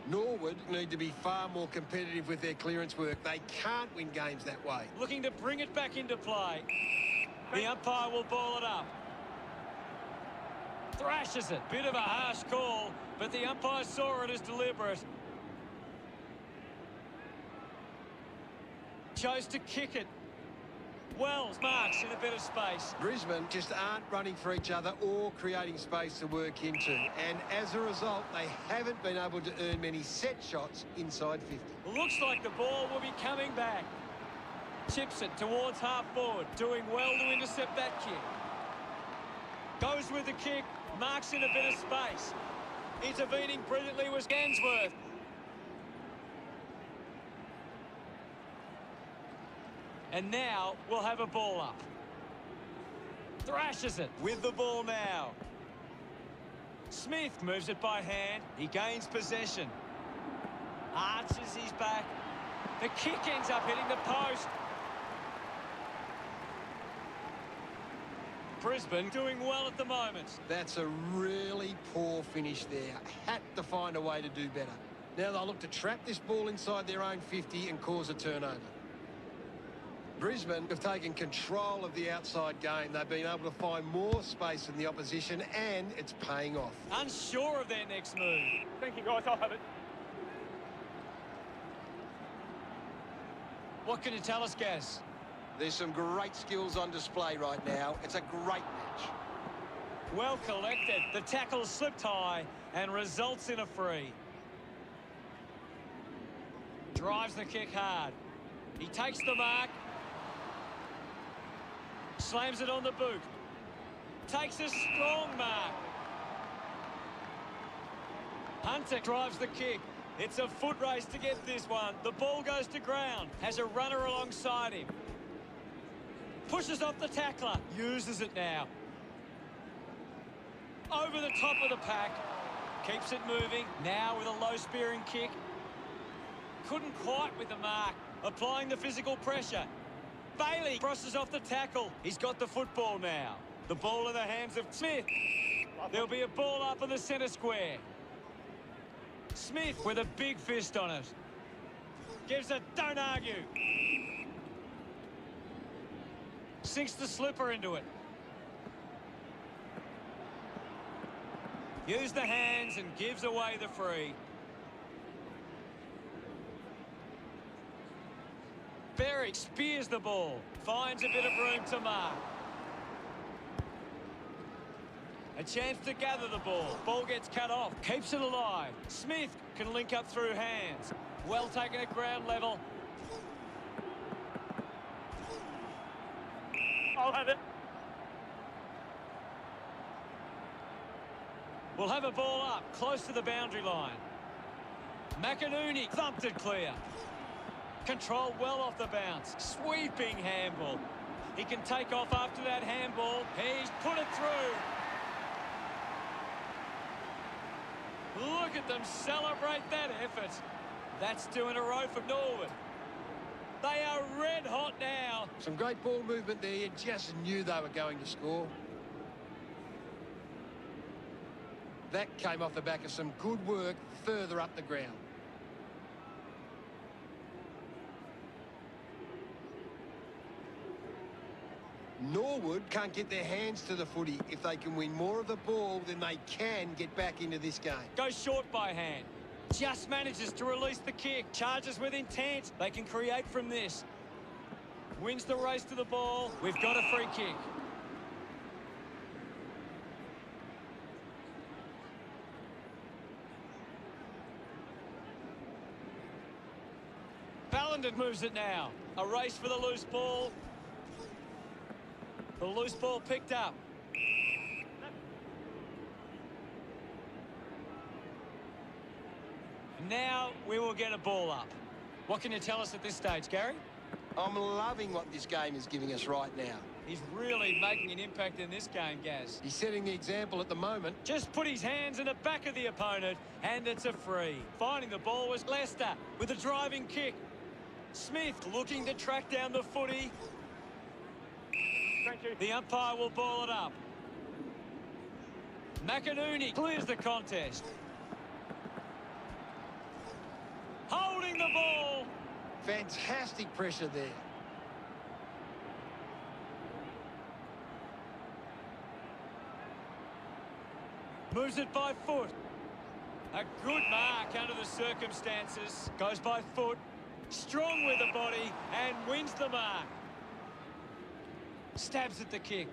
Speaker 2: Norwood need to be far more competitive with their clearance work. They can't win games that way.
Speaker 1: Looking to bring it back into play. The umpire will ball it up. Thrashes it. Bit of a harsh call, but the umpire saw it as deliberate. Chose to kick it. Wells marks in a bit of space.
Speaker 2: Brisbane just aren't running for each other or creating space to work into. And as a result, they haven't been able to earn many set shots inside 50.
Speaker 1: Looks like the ball will be coming back. Chips it towards half forward. Doing well to intercept that kick. Goes with the kick. Marks in a bit of space. Intervening brilliantly was Gansworth. And now we'll have a ball up. Thrashes it with the ball now. Smith moves it by hand. He gains possession. Arches his back. The kick ends up hitting the post. Brisbane doing well at the moment.
Speaker 2: That's a really poor finish there. Had to find a way to do better. Now they'll look to trap this ball inside their own 50 and cause a turnover. Brisbane have taken control of the outside game. They've been able to find more space in the opposition, and it's paying off.
Speaker 1: Unsure of their next move.
Speaker 4: Thank you, guys. I'll have it.
Speaker 1: What can you tell us, Gaz?
Speaker 2: There's some great skills on display right now. It's a great match.
Speaker 1: Well collected. The tackle slipped high and results in a free. Drives the kick hard. He takes the mark. Slams it on the boot. Takes a strong mark. Hunter drives the kick. It's a foot race to get this one. The ball goes to ground. Has a runner alongside him. Pushes off the tackler. Uses it now. Over the top of the pack. Keeps it moving. Now with a low spearing kick. Couldn't quite with the mark. Applying the physical pressure. Bailey crosses off the tackle. He's got the football now. The ball in the hands of Smith. There'll be a ball up in the centre square. Smith with a big fist on it. Gives a don't argue. Sinks the slipper into it. Use the hands and gives away the free. Berry spears the ball. Finds a bit of room to mark. A chance to gather the ball. Ball gets cut off. Keeps it alive. Smith can link up through hands. Well taken at ground level.
Speaker 4: I'll have it.
Speaker 1: We'll have a ball up close to the boundary line. McInerney thumped it clear. Controlled well off the bounce. Sweeping handball. He can take off after that handball. He's put it through. Look at them celebrate that effort. That's 2 in a row for Norwood. They are red hot now.
Speaker 2: Some great ball movement there. You just knew they were going to score. That came off the back of some good work further up the ground. Norwood can't get their hands to the footy. If they can win more of the ball, then they can get back into this game.
Speaker 1: Goes short by hand. Just manages to release the kick. Charges with intent. They can create from this. Wins the race to the ball. We've got a free kick. Ballenden moves it now. A race for the loose ball. The loose ball picked up. Now we will get a ball up. What can you tell us at this stage, Gary?
Speaker 2: I'm loving what this game is giving us right now.
Speaker 1: He's really making an impact in this game, Gaz.
Speaker 2: He's setting the example at the moment.
Speaker 1: Just put his hands in the back of the opponent, and it's a free. Finding the ball was Lester with a driving kick. Smith looking to track down the footy.
Speaker 4: Thank you.
Speaker 1: The umpire will ball it up. McInerney clears the contest. Holding the ball.
Speaker 2: Fantastic pressure there.
Speaker 1: Moves it by foot. A good mark under the circumstances. Goes by foot. Strong with the body and wins the mark. Stabs at the kick.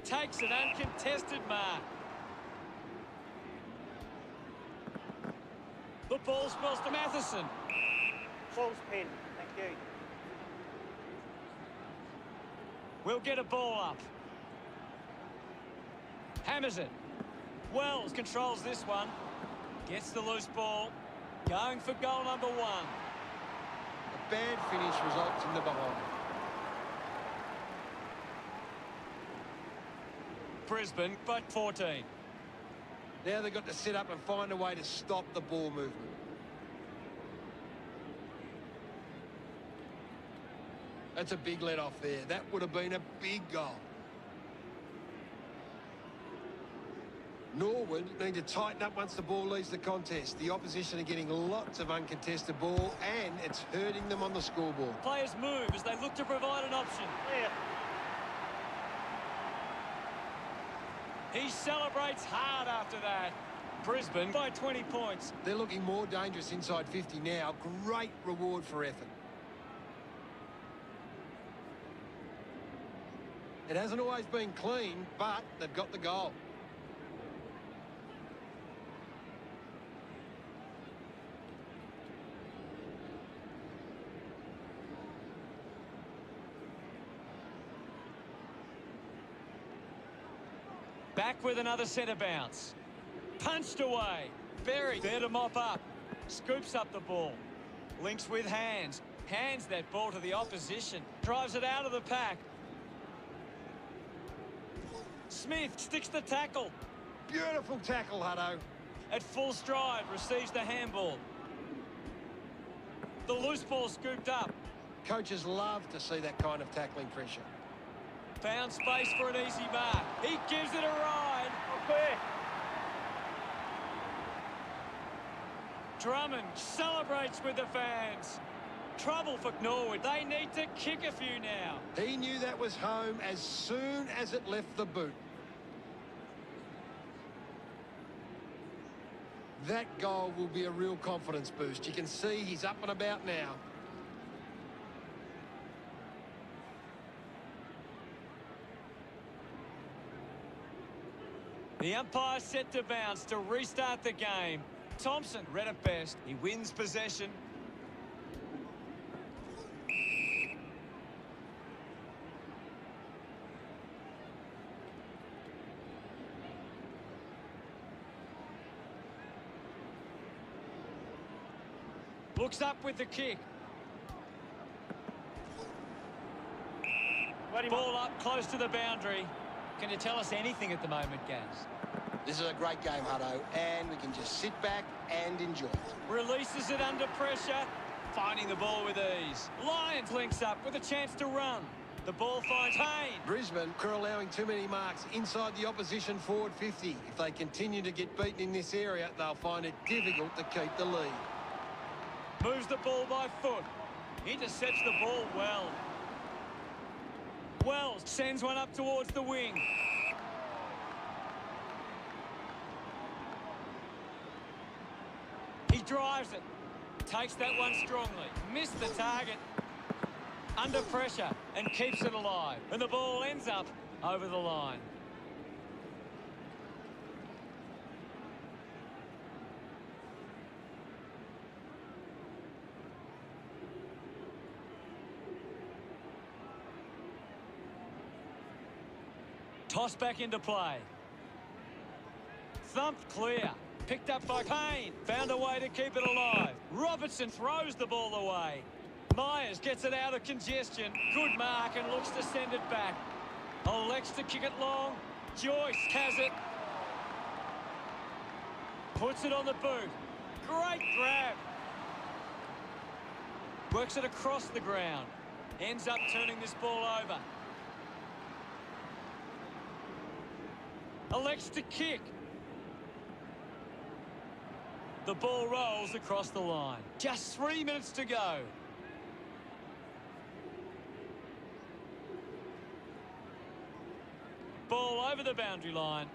Speaker 1: Takes an uncontested mark. The ball spills to Matheson.
Speaker 4: Ball's pinned. Thank you.
Speaker 1: We'll get a ball up. Hammers it. Wells controls this one. Gets the loose ball. Going for goal number 1.
Speaker 2: A bad finish results in the behind.
Speaker 1: Brisbane, but 14.
Speaker 2: Now they've got to sit up and find a way to stop the ball movement. That's a big let off there. That would have been a big goal. Norwood need to tighten up once the ball leaves the contest. The opposition are getting lots of uncontested ball and it's hurting them on the scoreboard.
Speaker 1: Players move as they look to provide an option.
Speaker 4: Clear.
Speaker 1: He celebrates hard after that. Brisbane by 20 points.
Speaker 2: They're looking more dangerous inside 50 now. Great reward for effort. It hasn't always been clean, but they've got the goal.
Speaker 1: Back with another centre bounce. Punched away. Berry there to mop up. Scoops up the ball. Links with hands. Hands that ball to the opposition. Drives it out of the pack. Smith sticks the tackle.
Speaker 2: Beautiful tackle, Hutto.
Speaker 1: At full stride, receives the handball. The loose ball scooped up.
Speaker 2: Coaches love to see that kind of tackling pressure.
Speaker 1: Found space for an easy mark. He gives it a ride.
Speaker 4: Clear.
Speaker 1: Drummond celebrates with the fans. Trouble for Norwood. They need to kick a few now.
Speaker 2: He knew that was home as soon as it left the boot. That goal will be a real confidence boost. You can see he's up and about now.
Speaker 1: The umpire set to bounce to restart the game. Thompson read it best. He wins possession. Looks up with the kick. Ball up close to the boundary. Can you tell us anything at the moment, Gaz?
Speaker 2: This is a great game, Hutto, and we can just sit back and enjoy it.
Speaker 1: Releases it under pressure. Finding the ball with ease. Lions links up with a chance to run. The ball finds Payne.
Speaker 2: Brisbane are allowing too many marks inside the opposition forward 50. If they continue to get beaten in this area, they'll find it difficult to keep the lead.
Speaker 1: Moves the ball by foot. Intercepts the ball well. Wells sends one up towards the wing. He drives it. Takes that one strongly. Missed the target. Under pressure and keeps it alive. And the ball ends up over the line. Toss back into play. Thumped clear. Picked up by Payne. Found a way to keep it alive. Robertson throws the ball away. Myers gets it out of congestion. Good mark and looks to send it back. Elects to kick it long. Joyce has it. Puts it on the boot. Great grab. Works it across the ground. Ends up turning this ball over. Elects to kick. The ball rolls across the line. Just 3 minutes to go. Ball over the boundary line.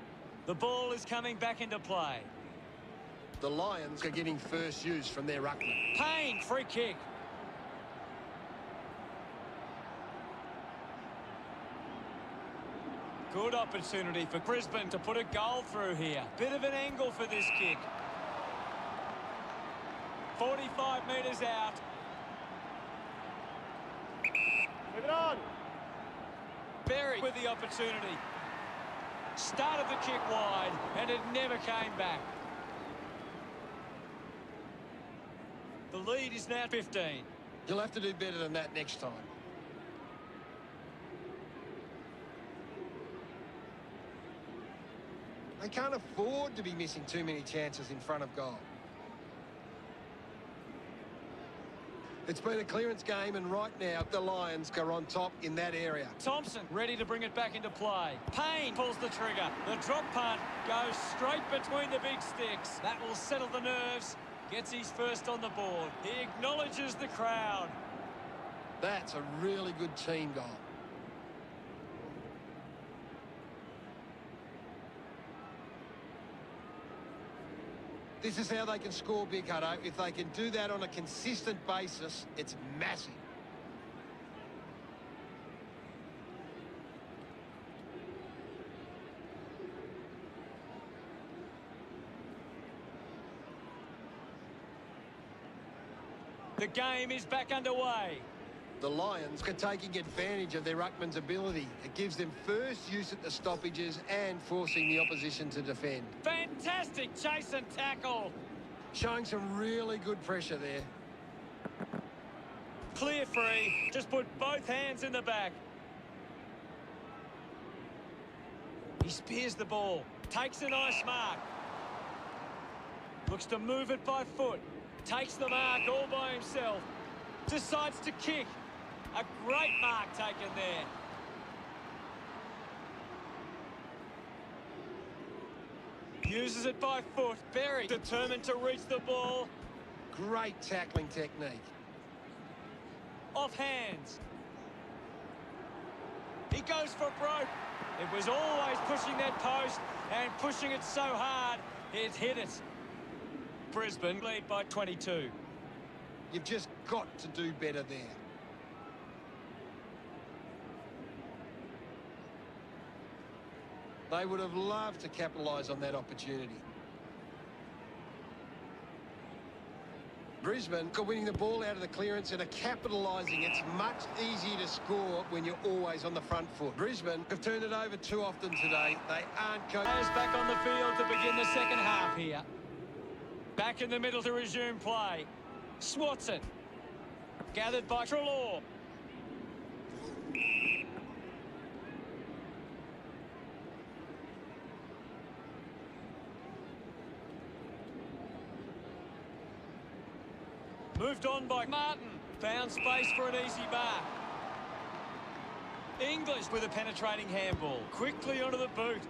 Speaker 1: The ball is coming back into play.
Speaker 2: The Lions are getting first use from their ruckman.
Speaker 1: Payne, free kick. Good opportunity for Brisbane to put a goal through here. Bit of an angle for this kick. 45 metres out.
Speaker 4: Move it on.
Speaker 1: Berry with the opportunity. Started the kick wide and it never came back. The lead is now 15.
Speaker 2: You'll have to do better than that next time. They can't afford to be missing too many chances in front of goal. It's been a clearance game, and right now the Lions are on top in that area.
Speaker 1: Thompson ready to bring it back into play. Payne pulls the trigger. The drop punt goes straight between the big sticks. That will settle the nerves. Gets his first on the board. He acknowledges the crowd.
Speaker 2: That's a really good team goal. This is how they can score big, Hutto. If they can do that on a consistent basis, it's massive.
Speaker 1: The game is back underway.
Speaker 2: The Lions are taking advantage of their ruckman's ability. It gives them first use at the stoppages and forcing the opposition to defend.
Speaker 1: Fantastic chase and tackle.
Speaker 2: Showing some really good pressure there.
Speaker 1: Clear free. Just put both hands in the back. He spears the ball. Takes a nice mark. Looks to move it by foot. Takes the mark all by himself. Decides to kick. A great mark taken there. Uses it by foot. Very determined to reach the ball.
Speaker 2: Great tackling technique.
Speaker 1: Off hands. He goes for broke. It was always pushing that post and pushing it so hard, it hit it. Brisbane lead by 22.
Speaker 2: You've just got to do better there. They would have loved to capitalise on that opportunity. Brisbane are winning the ball out of the clearance and are capitalising. It's much easier to score when you're always on the front foot. Brisbane have turned it over too often today. They aren't going...
Speaker 1: Players back on the field to begin the second half here. Back in the middle to resume play. Swatson. Gathered by Treloar. Moved on by Martin. Found space for an easy mark. English with a penetrating handball. Quickly onto the boot.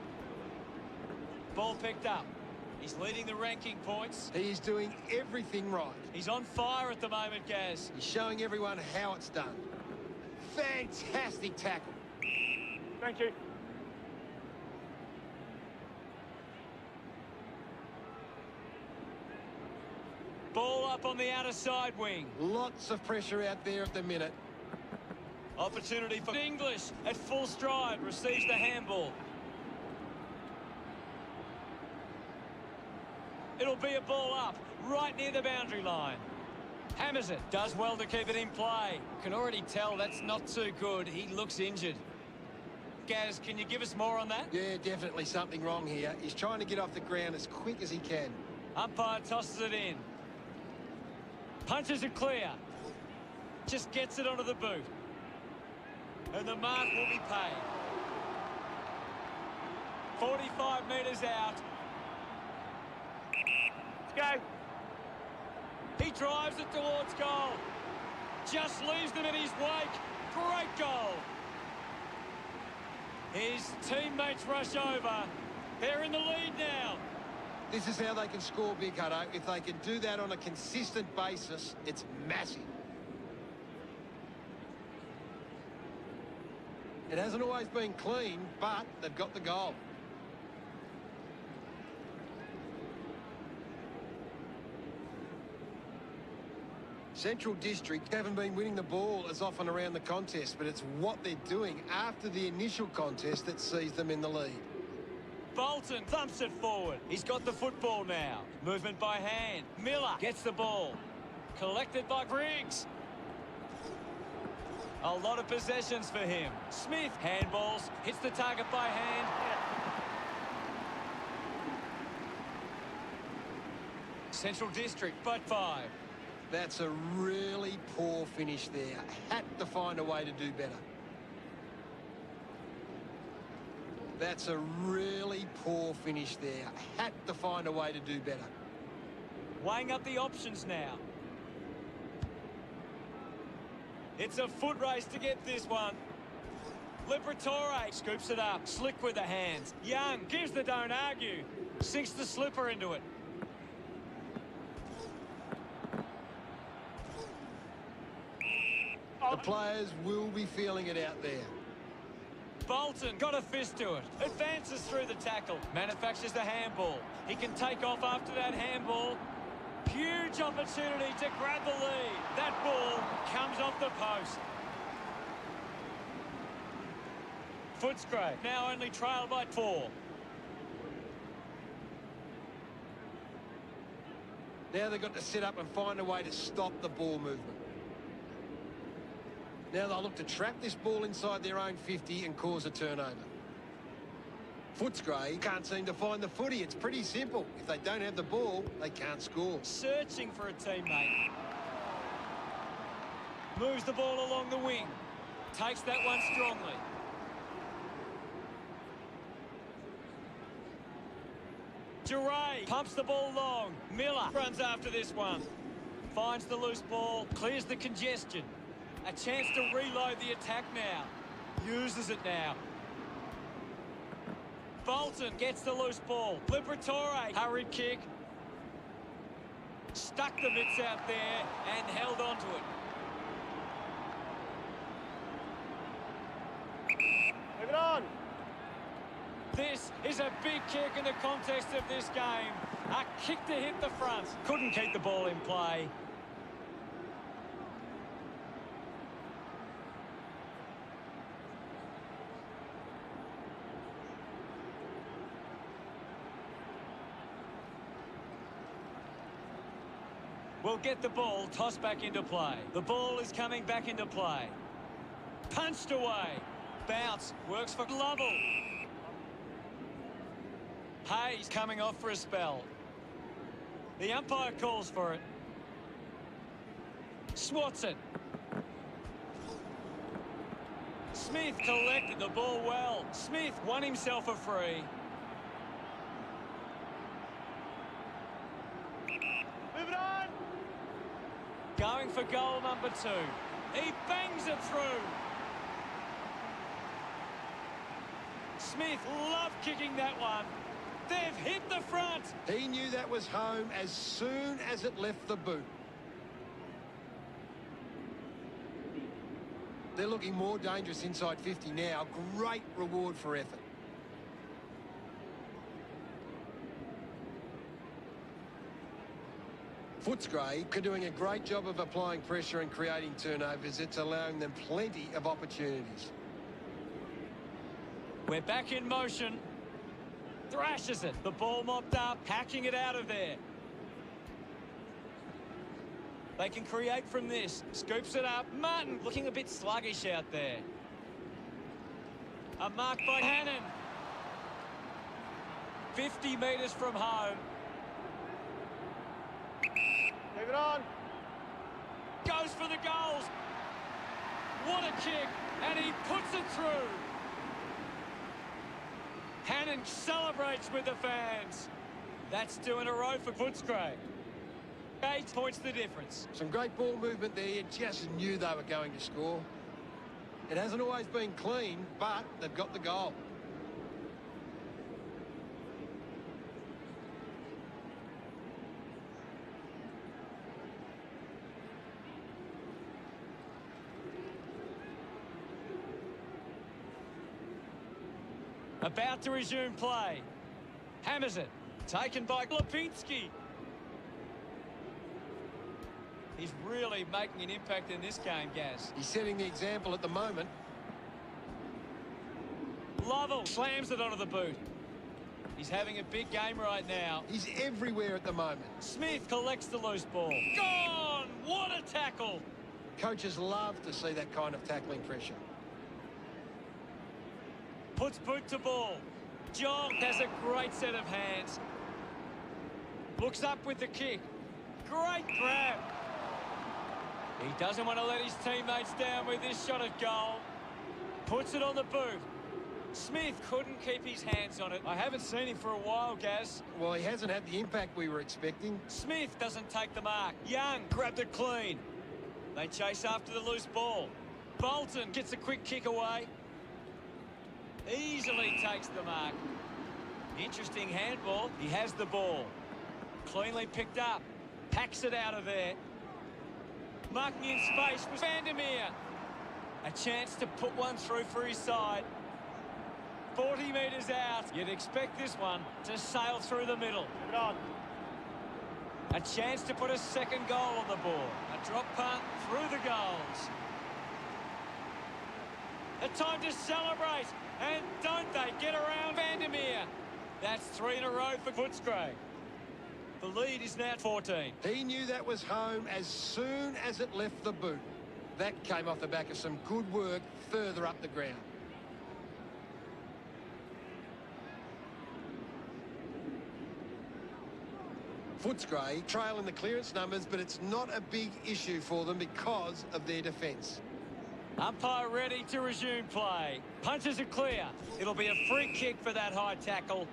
Speaker 1: Ball picked up. He's leading the ranking points.
Speaker 2: He's doing everything right.
Speaker 1: He's on fire at the moment, Gaz.
Speaker 2: He's showing everyone how it's done. Fantastic tackle.
Speaker 4: Thank you.
Speaker 1: Ball up on the outer side wing.
Speaker 2: Lots of pressure out there at the minute.
Speaker 1: Opportunity for English at full stride. Receives the handball. It'll be a ball up, right near the boundary line. Hammers it. Does well to keep it in play. Can already tell that's not too good. He looks injured. Gaz, can you give us more on that?
Speaker 2: Yeah, definitely something wrong here. He's trying to get off the ground as quick as he can.
Speaker 1: Umpire tosses it in. Punches it clear. Just gets it onto the boot. And the mark will be paid. 45 metres out.
Speaker 4: Let's go.
Speaker 1: He drives it towards goal. Just leaves them in his wake. Great goal. His teammates rush over. They're in the lead now.
Speaker 2: This is how they can score big, Hutto. If they can do that on a consistent basis, it's massive. It hasn't always been clean, but they've got the goal. Central District haven't been winning the ball as often around the contest, but it's what they're doing after the initial contest that sees them in the lead.
Speaker 1: Bolton thumps it forward. He's got the football now. Movement by hand. Miller gets the ball. Collected by Briggs. A lot of possessions for him. Smith handballs. Hits the target by hand. Central District by 5.
Speaker 2: That's a really poor finish there. Had to find a way to do better. That's a really poor finish there. Had to find a way to do better.
Speaker 1: Weighing up the options now. It's a foot race to get this one. Liberatore scoops it up, slick with the hands. Young gives the don't argue, sinks the slipper into it.
Speaker 2: The players will be feeling it out there.
Speaker 1: Bolton got a fist to it. Advances through the tackle. Manufactures the handball. He can take off after that handball. Huge opportunity to grab the lead. That ball comes off the post. Footscray now only trailed by 4.
Speaker 2: Now they've got to sit up and find a way to stop the ball movement. Now they'll look to trap this ball inside their own 50 and cause a turnover. Footscray can't seem to find the footy. It's pretty simple. If they don't have the ball, they can't score.
Speaker 1: Searching for a teammate. Moves the ball along the wing. Takes that one strongly. Duray pumps the ball long. Miller runs after this one. Finds the loose ball. Clears the congestion. A chance to reload the attack now. Uses it now. Bolton gets the loose ball. Liberatore, hurried kick. Stuck the mitts out there and held on to it.
Speaker 4: Move it on.
Speaker 1: This is a big kick in the context of this game. A kick to hit the front. Couldn't keep the ball in play. Will get the ball tossed back into play. The ball is coming back into play. Punched away. Bounce. Works for Lovell. Hayes coming off for a spell. The umpire calls for it. Swats it. Smith collected the ball well. Smith won himself a free.
Speaker 4: Move it on.
Speaker 1: Going for goal number 2. He bangs it through. Smith loved kicking that one. They've hit the front.
Speaker 2: He knew that was home as soon as it left the boot. They're looking more dangerous inside 50 now. Great reward for effort. Footscray are doing a great job of applying pressure and creating turnovers. It's allowing them plenty of opportunities.
Speaker 1: We're back in motion. Thrashes it. The ball mopped up, hacking it out of there. They can create from this. Scoops it up. Martin looking a bit sluggish out there. A mark by Hannon. 50 metres from home.
Speaker 4: Move it on.
Speaker 1: Goes for the goals. What a kick. And he puts it through. Hannon celebrates with the fans. That's 2 in a row for Footscray. 8 points the difference.
Speaker 2: Some great ball movement there. You just knew they were going to score. It hasn't always been clean, but they've got the goal.
Speaker 1: About to resume play. Hammers it. Taken by Lipinski. He's really making an impact in this game, Gaz.
Speaker 2: He's setting the example at the moment.
Speaker 1: Lovell slams it onto the boot. He's having a big game right now.
Speaker 2: He's everywhere at the moment.
Speaker 1: Smith collects the loose ball. Gone! What a tackle!
Speaker 2: Coaches love to see that kind of tackling pressure.
Speaker 1: Puts boot to ball. Jong has a great set of hands. Looks up with the kick. Great grab. He doesn't want to let his teammates down with this shot at goal. Puts it on the boot. Smith couldn't keep his hands on it. I haven't seen him for a while, Gaz.
Speaker 2: Well, he hasn't had the impact we were expecting.
Speaker 1: Smith doesn't take the mark. Young grabbed it clean. They chase after the loose ball. Bolton gets a quick kick away. Easily takes the mark. Interesting handball. He has the ball. Cleanly picked up. Hacks it out of there. Marking in space was Vandermeer. A chance to put one through for his side. 40 metres out. You'd expect this one to sail through the middle.
Speaker 4: Move it on.
Speaker 1: A chance to put a second goal on the board. A drop punt through the goals. A time to celebrate. And don't they get around Vandermeer. That's 3 in a row for Footscray. The lead is now 14.
Speaker 2: He knew that was home as soon as it left the boot. That came off the back of some good work further up the ground. Footscray trail in the clearance numbers, but it's not a big issue for them because of their defence.
Speaker 1: Umpire ready to resume play. Punches are clear. It'll be a free kick for that high tackle.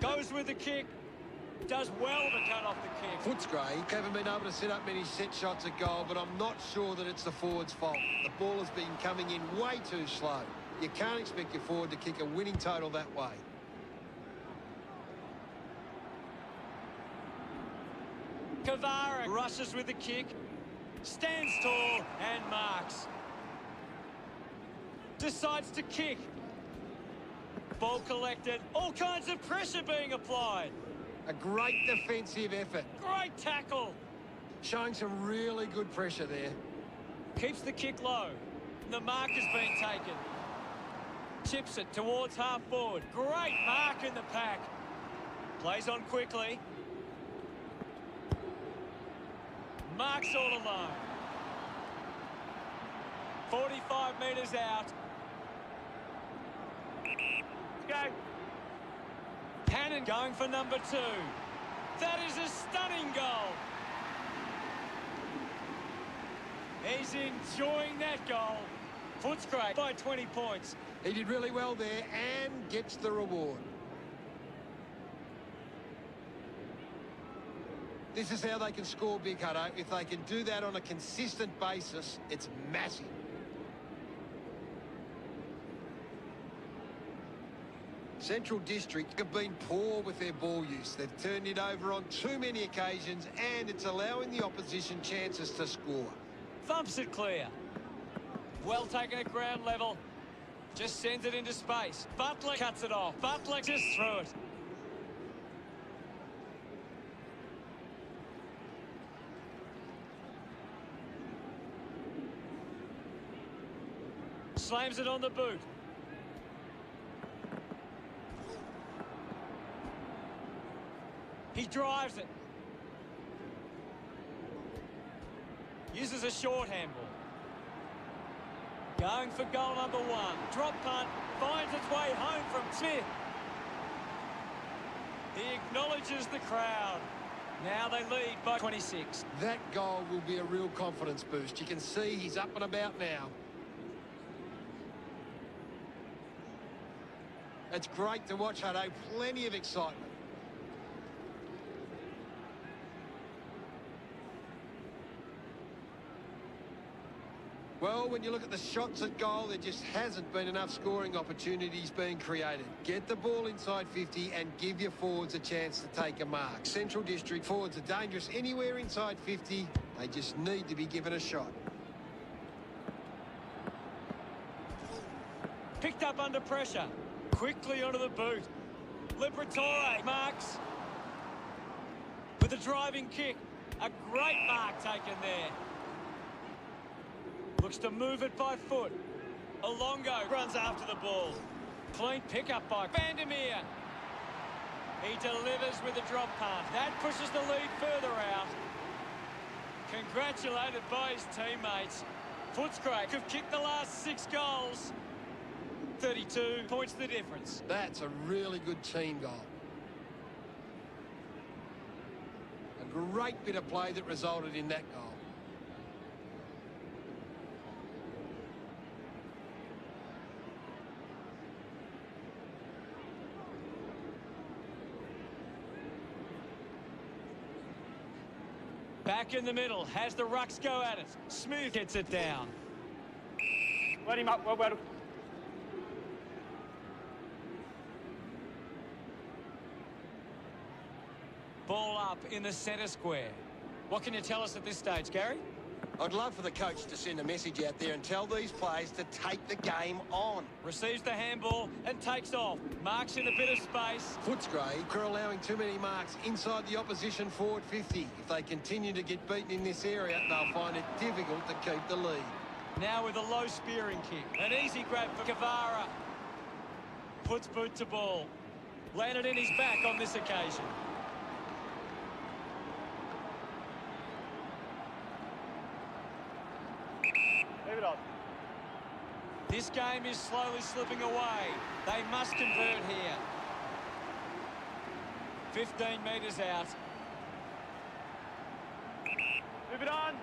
Speaker 1: Goes with the kick. Does well to cut off the kick.
Speaker 2: Footscray haven't been able to set up many set shots at goal, but I'm not sure that it's the forward's fault. The ball has been coming in way too slow. You can't expect your forward to kick a winning total that way.
Speaker 1: Kavara rushes with the kick. Stands tall and marks. Decides to kick. Ball collected. All kinds of pressure being applied.
Speaker 2: A great defensive effort.
Speaker 1: Great tackle.
Speaker 2: Showing some really good pressure there.
Speaker 1: Keeps the kick low. The mark has been taken. Chips it towards half forward. Great mark in the pack. Plays on quickly. Marks all alone. 45 metres out.
Speaker 4: Go.
Speaker 1: Hannon going for number 2. That is a stunning goal. He's enjoying that goal. Footscray by 20 points.
Speaker 2: He did really well there and gets the reward. This is how they can score big, Hutto. If they can do that on a consistent basis, it's massive. Central District have been poor with their ball use. They've turned it over on too many occasions, and it's allowing the opposition chances to score.
Speaker 1: Thumps it clear. Well taken at ground level. Just sends it into space. Butler cuts it off. Butler just threw it. Slams it on the boot. He drives it. Uses a short handball. Going for goal number 1. Drop punt. Finds its way home from Smith. He acknowledges the crowd. Now they lead by 26.
Speaker 2: That goal will be a real confidence boost. You can see he's up and about now. It's great to watch, Hutto. Plenty of excitement. Well, when you look at the shots at goal, there just hasn't been enough scoring opportunities being created. Get the ball inside 50 and give your forwards a chance to take a mark. Central District forwards are dangerous anywhere inside 50. They just need to be given a shot.
Speaker 1: Picked up under pressure. Quickly onto the boot. Liberatore marks. With a driving kick. A great mark taken there. Looks to move it by foot. Alongo runs after the ball. Clean pickup by Vandermeer. He delivers with a drop punt. That pushes the lead further out. Congratulated by his teammates. Footscray have kicked the last 6 goals. 32 points the difference.
Speaker 2: That's a really good team goal. A great bit of play that resulted in that goal.
Speaker 1: Back in the middle, has the rucks go at it. Smooth gets it down.
Speaker 4: Let him up, well.
Speaker 1: Ball up in the centre square. What can you tell us at this stage, Gary?
Speaker 5: I'd love for the coach to send a message out there and tell these players to take the game on.
Speaker 1: Receives the handball and takes off. Marks in a bit of space.
Speaker 2: Footscray are allowing too many marks inside the opposition forward 50. If they continue to get beaten in this area, they'll find it difficult to keep the lead.
Speaker 1: Now with a low spearing kick. An easy grab for Kavara. Puts boot to ball. Landed in his back on this occasion.
Speaker 4: Leave it on.
Speaker 1: This game is slowly slipping away. They must convert here. 15 metres out.
Speaker 4: Move it on.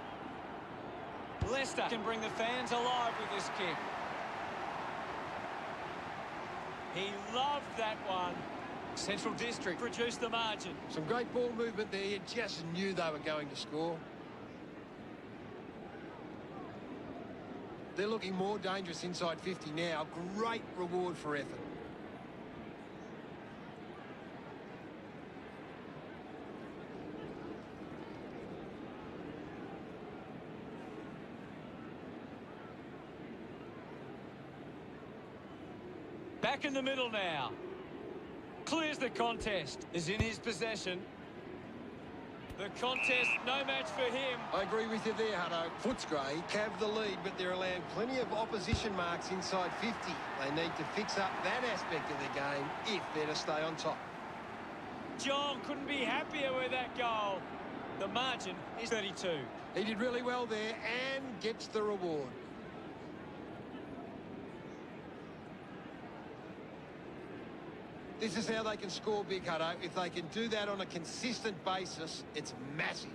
Speaker 1: Leicester can bring the fans alive with this kick. He loved that one. Central District reduced the margin.
Speaker 2: Some great ball movement there. You just knew they were going to score. They're looking more dangerous inside 50 now. Great reward for effort.
Speaker 1: Back in the middle now. Clears the contest. Is in his possession. The contest, no match for him.
Speaker 2: I agree with you there, Hutto. Footscray have the lead, but they're allowing plenty of opposition marks inside 50. They need to fix up that aspect of their game if they're to stay on top.
Speaker 1: John couldn't be happier with that goal. The margin is 32.
Speaker 2: He did really well there and gets the reward. This is how they can score big, Hutto. If they can do that on a consistent basis, it's massive.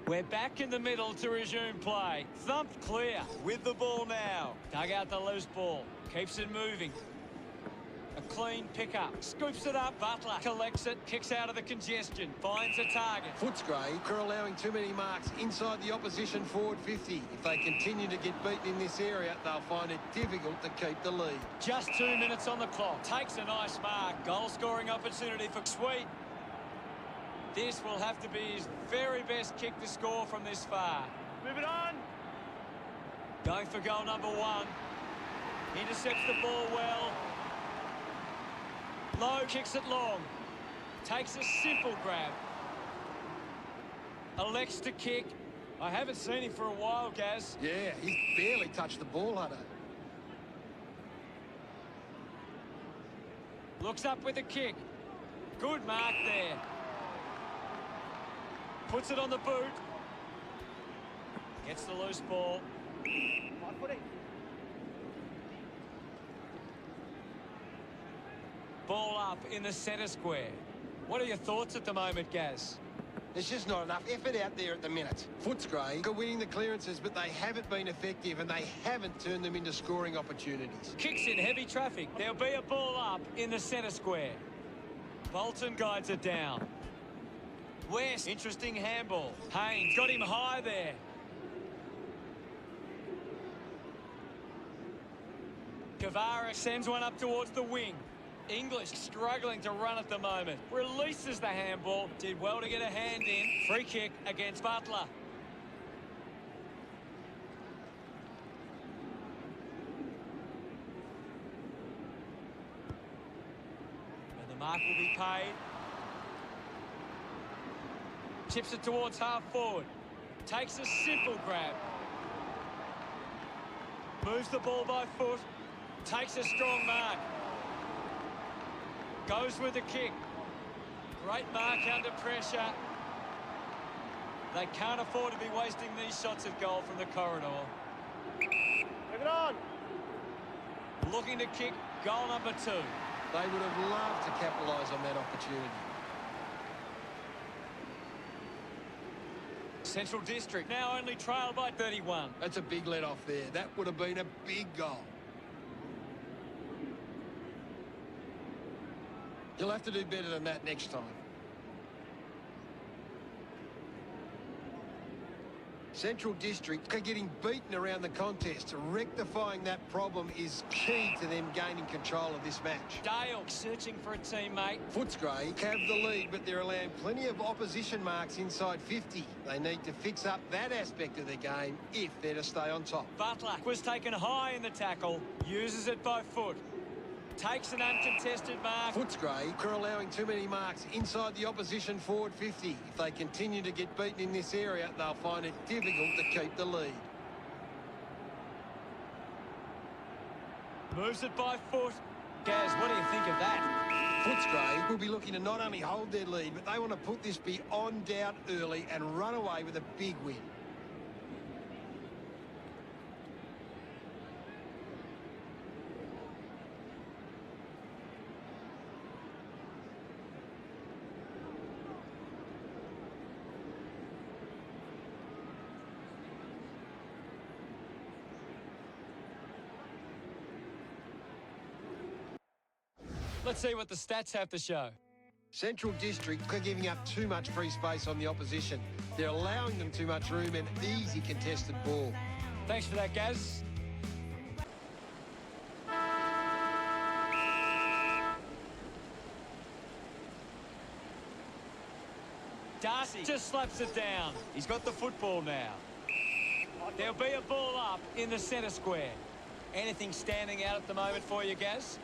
Speaker 1: We're back in the middle to resume play. Thumped clear with the ball now. Dug out the loose ball. Keeps it moving. A clean pickup. Scoops it up. Butler collects it. Kicks out of the congestion. Finds a target.
Speaker 2: Footscray are allowing too many marks inside the opposition forward 50. If they continue to get beaten in this area, they'll find it difficult to keep the lead.
Speaker 1: Just 2 minutes on the clock. Takes a nice mark. Goal scoring opportunity for Sweet. This will have to be his very best kick to score from this far.
Speaker 4: Move it on.
Speaker 1: Going for goal number 1. Intercepts the ball well. Low, kicks it long. Takes a simple grab. Elects to kick. I haven't seen him for a while, Gaz.
Speaker 2: Yeah, he's barely touched the ball, Hutto.
Speaker 1: Looks up with a kick. Good mark there. Puts it on the boot. Gets the loose ball.
Speaker 4: Right footy.
Speaker 1: Ball up in the centre square. What are your thoughts at the moment, Gaz?
Speaker 5: There's just not enough effort out there at the minute.
Speaker 2: Footscray are winning the clearances, but they haven't been effective and they haven't turned them into scoring opportunities.
Speaker 1: Kicks in heavy traffic. There'll be a ball up in the centre square. Bolton guides it down. West, interesting handball. Haynes got him high there. Kavara sends one up towards the wing. English struggling to run at the moment. Releases the handball. Did well to get a hand in. Free kick against Butler. And the mark will be paid. Chips it towards half forward. Takes a simple grab. Moves the ball by foot. Takes a strong mark. Goes with the kick. Great mark under pressure. They can't afford to be wasting these shots at goal from the corridor.
Speaker 4: Move it on.
Speaker 1: Looking to kick goal number 2.
Speaker 2: They would have loved to capitalise on that opportunity.
Speaker 1: Central District now only trail by 31.
Speaker 2: That's a big let off there. That would have been a big goal. You'll have to do better than that next time. Central District are getting beaten around the contest. Rectifying that problem is key to them gaining control of this match.
Speaker 1: Dale searching for a teammate.
Speaker 2: Footscray have the lead, but they're allowing plenty of opposition marks inside 50. They need to fix up that aspect of their game if they're to stay on top.
Speaker 1: Butler was taken high in the tackle, uses it by foot. Takes an uncontested mark.
Speaker 2: Footscray are allowing too many marks inside the opposition forward 50. If they continue to get beaten in this area, they'll find it difficult to keep the lead.
Speaker 1: Moves it by foot. Gaz, what do you think of that?
Speaker 2: Footscray will be looking to not only hold their lead, but they want to put this beyond doubt early and run away with a big win.
Speaker 1: Let's see what the stats have to show.
Speaker 2: Central District are giving up too much free space on the opposition. They're allowing them too much room and easy contested ball.
Speaker 1: Thanks for that, Gaz. Darcy just slaps it down. He's got the football now. There'll be a ball up in the centre square. Anything standing out at the moment for you, Gaz?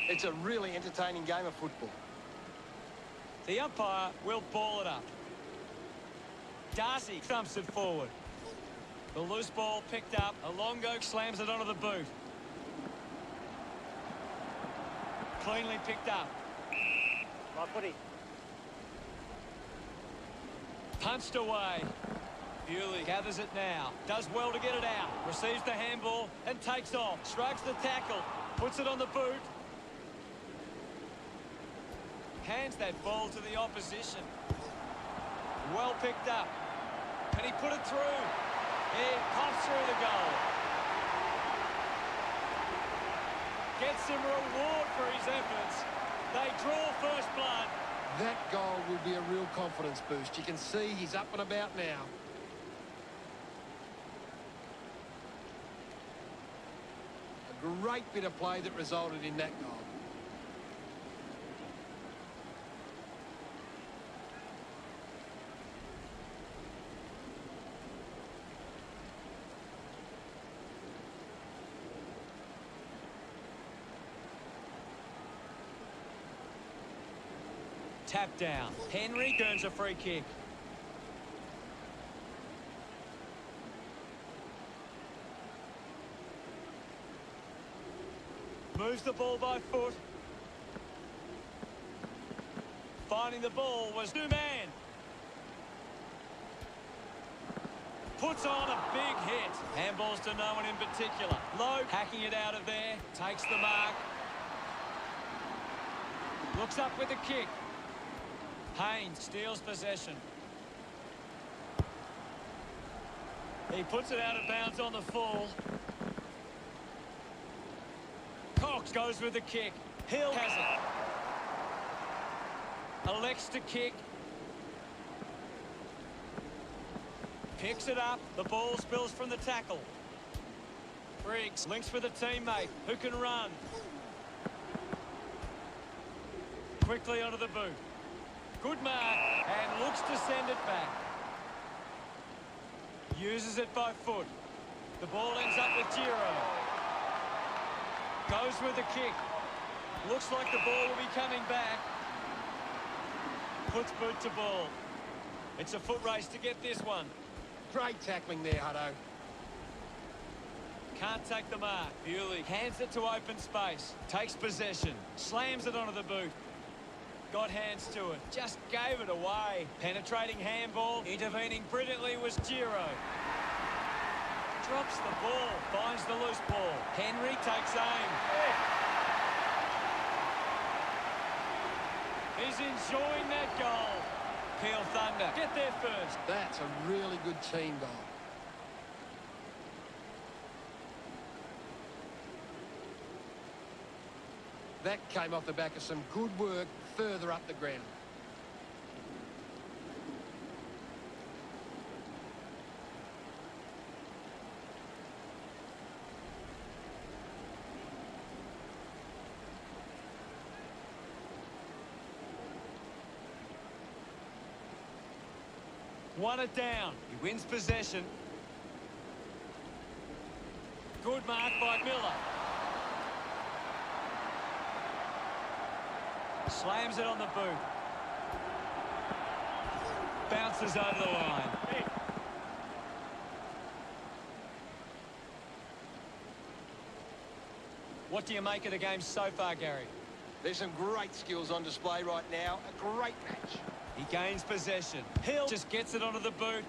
Speaker 5: It's a really entertaining game of football.
Speaker 1: The umpire will ball it up. Darcy thumps it forward. The loose ball picked up. Alongo slams it onto the boot. Cleanly picked up.
Speaker 4: My footy.
Speaker 1: Punched away. Bewley gathers it now. Does well to get it out. Receives the handball and takes off. Shrugs the tackle. Puts it on the boot. Hands that ball to the opposition. Well picked up. Can he put it through? He pops through the goal. Gets some reward for his efforts. They draw first blood.
Speaker 2: That goal will be a real confidence boost. You can see he's up and about now. A great bit of play that resulted in that goal.
Speaker 1: Tap down. Henry earns a free kick. Moves the ball by foot. Finding the ball was two man. Puts on a big hit. Handballs to no one in particular. Lowe hacking it out of there. Takes the mark. Looks up with a kick. Haynes steals possession. He puts it out of bounds on the full. Cox goes with the kick. Hill has it. Elects to kick. Picks it up. The ball spills from the tackle. Briggs links with a teammate who can run. Quickly onto the boot. Good mark, and looks to send it back. Uses it by foot. The ball ends up with Giro. Goes with the kick. Looks like the ball will be coming back. Puts boot to ball. It's a foot race to get this one.
Speaker 2: Great tackling there, Hutto.
Speaker 1: Can't take the mark. Bewley hands it to open space. Takes possession. Slams it onto the boot. Got hands to it. Just gave it away. Penetrating handball. Intervening brilliantly was Giro. Drops the ball. Finds the loose ball. Henry takes aim. He's enjoying that goal. Peel Thunder get there first.
Speaker 2: That's a really good team goal. That came off the back of some good work further up the ground.
Speaker 1: Won it down. He wins possession. Good mark by Miller. Slams it on the boot. Bounces over the line. What do you make of the game so far, Gary?
Speaker 5: There's some great skills on display right now. A great match.
Speaker 1: He gains possession. Hill just gets it onto the boot.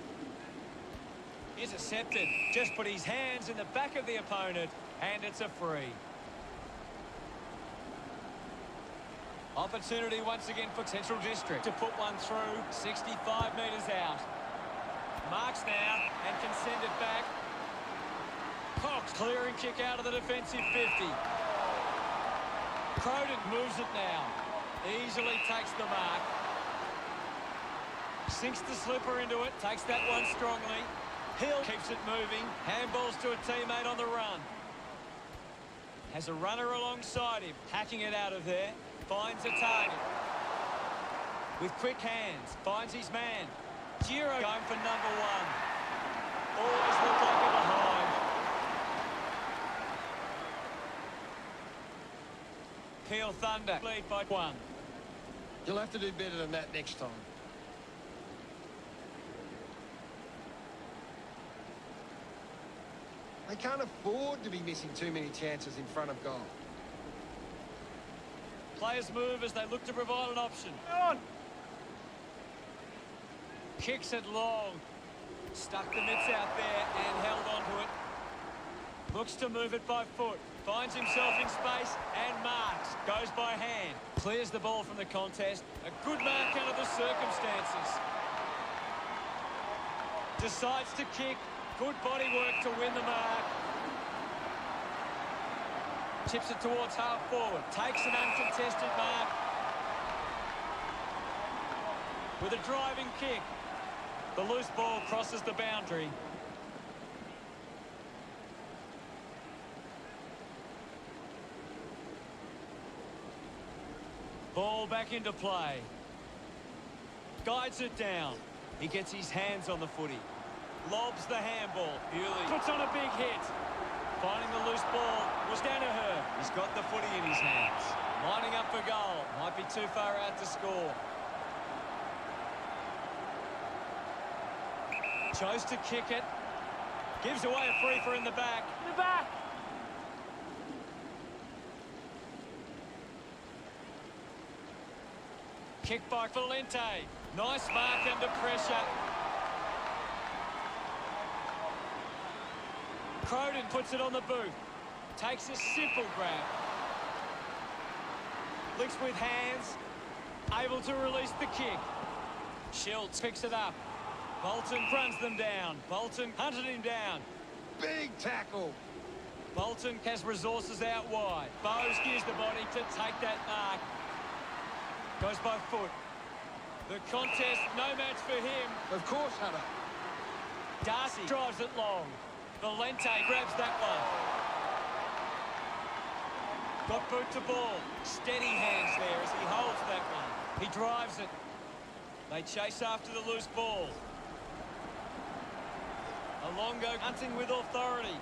Speaker 1: Intercepted. Just put his hands in the back of the opponent, and it's a free. Opportunity once again for Central District to put one through. 65 metres out. Marks now and can send it back. Cox clearing kick out of the defensive 50. Croden moves it now. Easily takes the mark. Sinks the slipper into it. Takes that one strongly. Hill keeps it moving. Handballs to a teammate on the run. Has a runner alongside him. Hacking it out of there. Finds a target. With quick hands. Finds his man. Giro going for number one. Always look like a behind. Peel Thunder lead by one.
Speaker 2: You'll have to do better than that next time. They can't afford to be missing too many chances in front of goal.
Speaker 1: Players move as they look to provide an option.
Speaker 4: On.
Speaker 1: Kicks it long. Stuck the mitts out there and held onto it. Looks to move it by foot. Finds himself in space and marks. Goes by hand. Clears the ball from the contest. A good mark under the circumstances. Decides to kick. Good body work to win the mark. Chips it towards half forward. Takes an uncontested mark. With a driving kick. The loose ball crosses the boundary. Ball back into play. Guides it down. He gets his hands on the footy. Lobs the handball. Bewley puts on a big hit. Finding the loose ball was Danaher. He's got the footy in his hands. Lining up for goal. Might be too far out to score. Chose to kick it. Gives away a free for in the back.
Speaker 4: In the back.
Speaker 1: Kick by Valente. Nice mark under pressure. Croden puts it on the boot. Takes a simple grab. Links with hands. Able to release the kick. Schultz picks it up. Bolton runs them down. Bolton hunted him down.
Speaker 2: Big tackle.
Speaker 1: Bolton has resources out wide. Bowes gives the body to take that mark. Goes by foot. The contest, no match for him.
Speaker 2: Of course, Hunter.
Speaker 1: Darcy drives it long. Valente grabs that one. Got boot to ball. Steady hands there as he holds that one. He drives it. They chase after the loose ball. Alongo hunting with authority.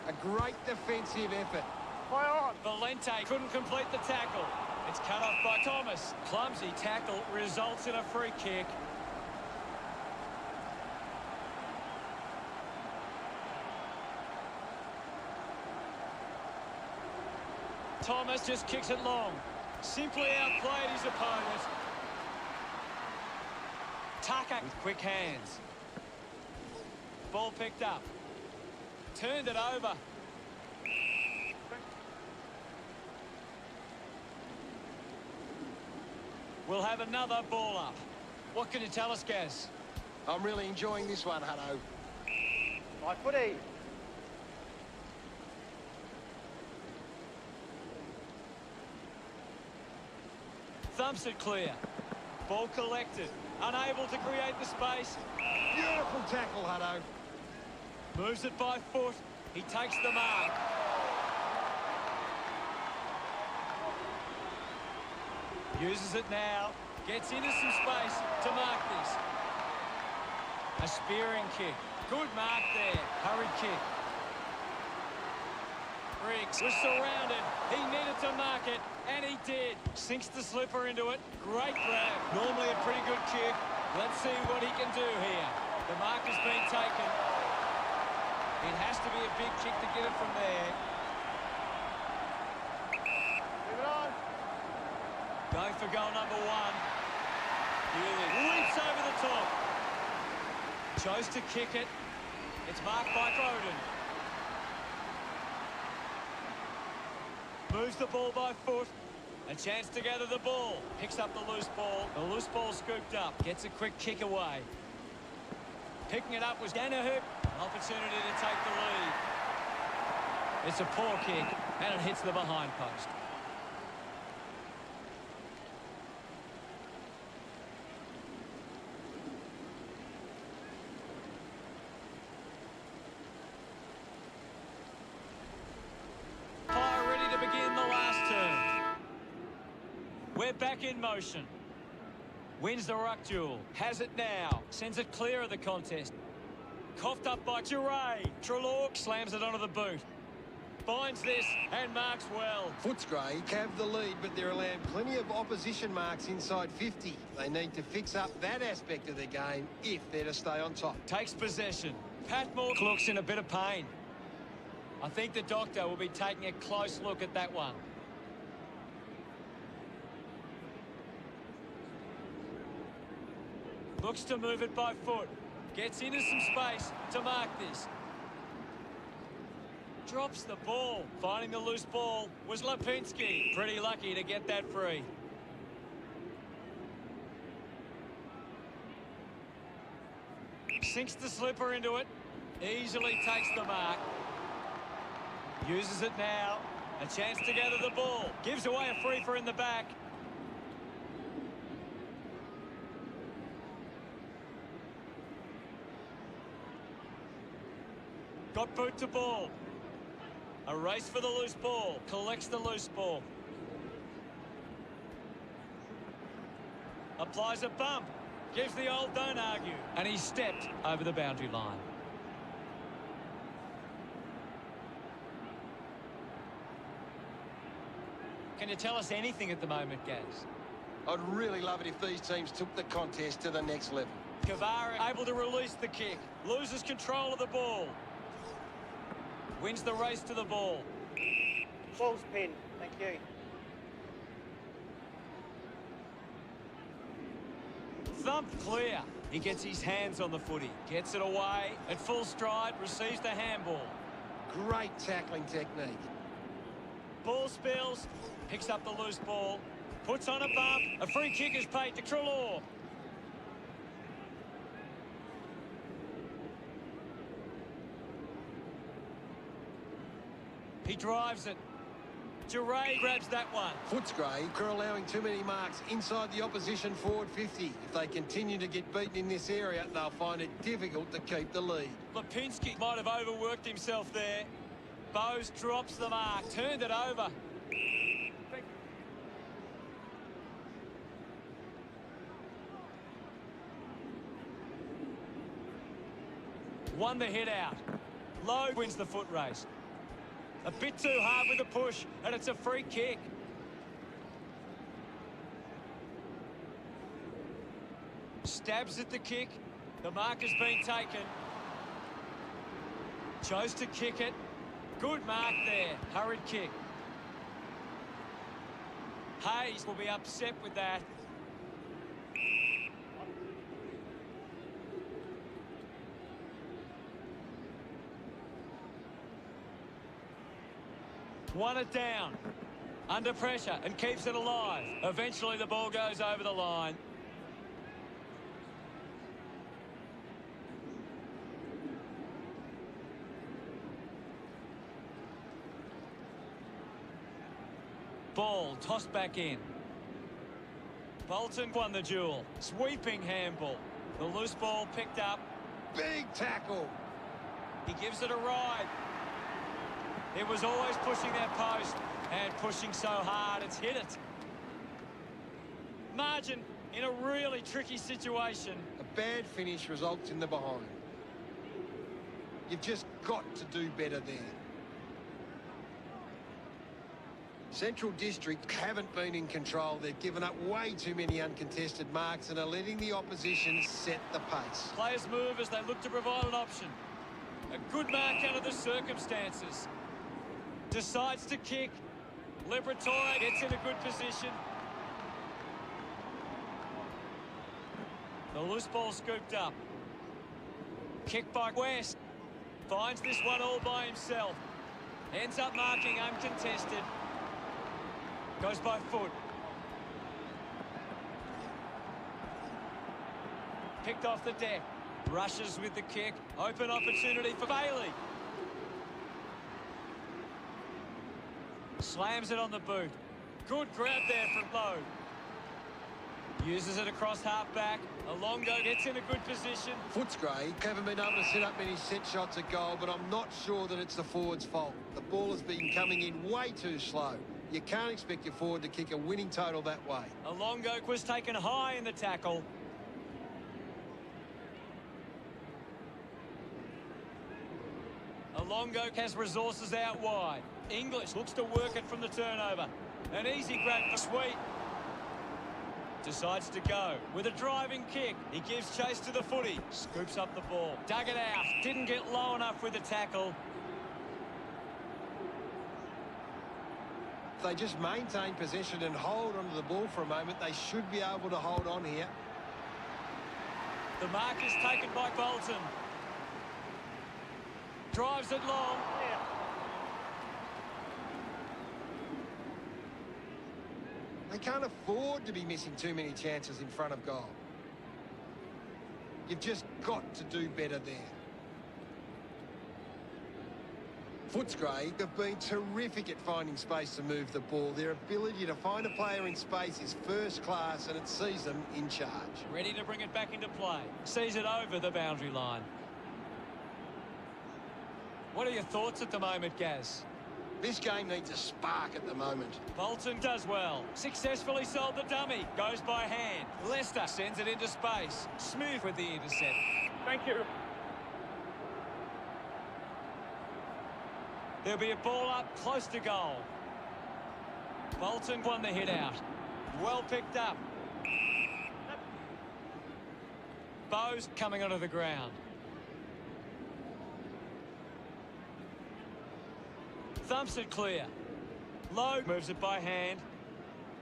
Speaker 2: A great defensive effort.
Speaker 4: Play on.
Speaker 1: Valente couldn't complete the tackle. It's cut off by Thomas. Clumsy tackle results in a free kick. Thomas just kicks it long. Simply outplayed his opponent. Tucker with quick hands. Ball picked up. Turned it over. We'll have another ball up. What can you tell us, Gaz?
Speaker 5: I'm really enjoying this one, Hutto.
Speaker 4: My footy.
Speaker 1: Thumps it clear. Ball collected. Unable to create the space.
Speaker 2: Beautiful tackle, Hutto.
Speaker 1: Moves it by foot. He takes the mark. Uses it now. Gets into some space to mark this. A spearing kick. Good mark there. Hurried kick. Briggs was surrounded. He needed to mark it, and he did. Sinks the slipper into it. Great grab. Normally a pretty good kick. Let's see what he can do here. The mark has been taken. It has to be a big kick to get it from there.
Speaker 4: Move it on.
Speaker 1: Going for goal number one. Healy leaps over the top. Chose to kick it. It's marked by Bowden. Moves the ball by foot. A chance to gather the ball. Picks up the loose ball. The loose ball scooped up. Gets a quick kick away. Picking it up was Danaher. Opportunity to take the lead. It's a poor kick, and it hits the behind post. Fire ready to begin the last turn. We're back in motion. Wins the ruck duel. Has it now. Sends it clear of the contest. Coughed up by Duray. Treloar slams it onto the boot. Finds this and marks well.
Speaker 2: Footscray have the lead, but they're allowing plenty of opposition marks inside 50. They need to fix up that aspect of their game if they're to stay on top.
Speaker 1: Takes possession. Patmore looks in a bit of pain. I think the doctor will be taking a close look at that one. Looks to move it by foot. Gets into some space to mark this. Drops the ball. Finding the loose ball was Lipinski. Pretty lucky to get that free. Sinks the slipper into it. Easily takes the mark. Uses it now. A chance to gather the ball. Gives away a free for in the back. Got boot to ball. A race for the loose ball. Collects the loose ball. Applies a bump. Gives the old don't argue. And he stepped over the boundary line. Can you tell us anything at the moment, Gaz?
Speaker 5: I'd really love it if these teams took the contest to the next level.
Speaker 1: Kavara able to release the kick. Loses control of the ball. Wins the race to the ball.
Speaker 4: Ball's pinned. Thank you.
Speaker 1: Thump clear. He gets his hands on the footy. Gets it away. At full stride, receives the handball.
Speaker 2: Great tackling technique.
Speaker 1: Ball spills. Picks up the loose ball. Puts on a bump. A free kick is paid to Treloar. He drives it. Duray grabs that one.
Speaker 2: Footscray are allowing too many marks inside the opposition forward 50. If they continue to get beaten in this area, they'll find it difficult to keep the lead.
Speaker 1: Lipinski might have overworked himself there. Bowes drops the mark. Turned it over. Won the hit out. Lowe wins the foot race. A bit too hard with the push, and it's a free kick. Stabs at the kick. The mark has been taken. Chose to kick it. Good mark there. Hurried kick. Hayes will be upset with that. Won it down. Under pressure and keeps it alive. Eventually the ball goes over the line. Ball tossed back in. Bolton won the duel. Sweeping handball. The loose ball picked up.
Speaker 2: Big tackle.
Speaker 1: He gives it a ride. It was always pushing that post and pushing so hard it's hit it. Margin in a really tricky situation.
Speaker 2: A bad finish results in the behind. You've just got to do better there. Central District haven't been in control. They've given up way too many uncontested marks and are letting the opposition set the pace.
Speaker 1: Players move as they look to provide an option. A good mark under the circumstances. Decides to kick. Liberatore gets in a good position. The loose ball scooped up. Kick by West. Finds this one all by himself. Ends up marking uncontested. Goes by foot. Picked off the deck. Rushes with the kick. Open opportunity for Bailey. Slams it on the boot. Good grab there from Lowe. Uses it across half-back. Alongo gets in a good position.
Speaker 2: Footscray haven't been able to set up many set shots at goal, but I'm not sure that it's the forward's fault. The ball has been coming in way too slow. You can't expect your forward to kick a winning total that way.
Speaker 1: Alongo was taken high in the tackle. Alongo has resources out wide. English looks to work it from the turnover. An easy grab for Sweet. Decides to go with a driving kick. He gives chase to the footy. Scoops up the ball. Dug it out. Didn't get low enough with the tackle.
Speaker 2: If they just maintain possession and hold onto the ball for a moment, they should be able to hold on here.
Speaker 1: The mark is taken by Bolton. Drives it long.
Speaker 2: They can't afford to be missing too many chances in front of goal. You've just got to do better there. Footscray have been terrific at finding space to move the ball. Their ability to find a player in space is first class, and it sees them in charge.
Speaker 1: Ready to bring it back into play. Sees it over the boundary line. What are your thoughts at the moment, Gaz?
Speaker 2: This game needs a spark at the moment.
Speaker 1: Bolton does well. Successfully sold the dummy. Goes by hand. Leicester sends it into space. Smith with the intercept.
Speaker 4: Thank you.
Speaker 1: There'll be a ball up close to goal. Bolton won the hit out. Well picked up. Bowes coming onto the ground. Thumps it clear. Lowe moves it by hand.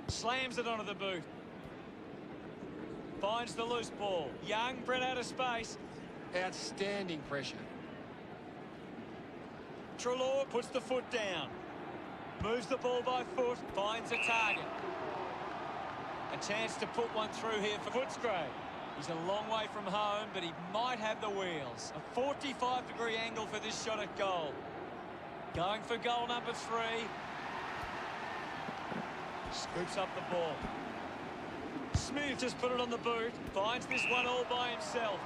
Speaker 1: Slams it onto the boot. Finds the loose ball. Young, bred out of space.
Speaker 2: Outstanding pressure.
Speaker 1: Treloar puts the foot down. Moves the ball by foot. Finds a target. A chance to put one through here for Footscray. He's a long way from home, but he might have the wheels. A 45-degree angle for this shot at goal. Going for goal number 3. Scoops up the ball. Smith just put it on the boot. Finds this one all by himself.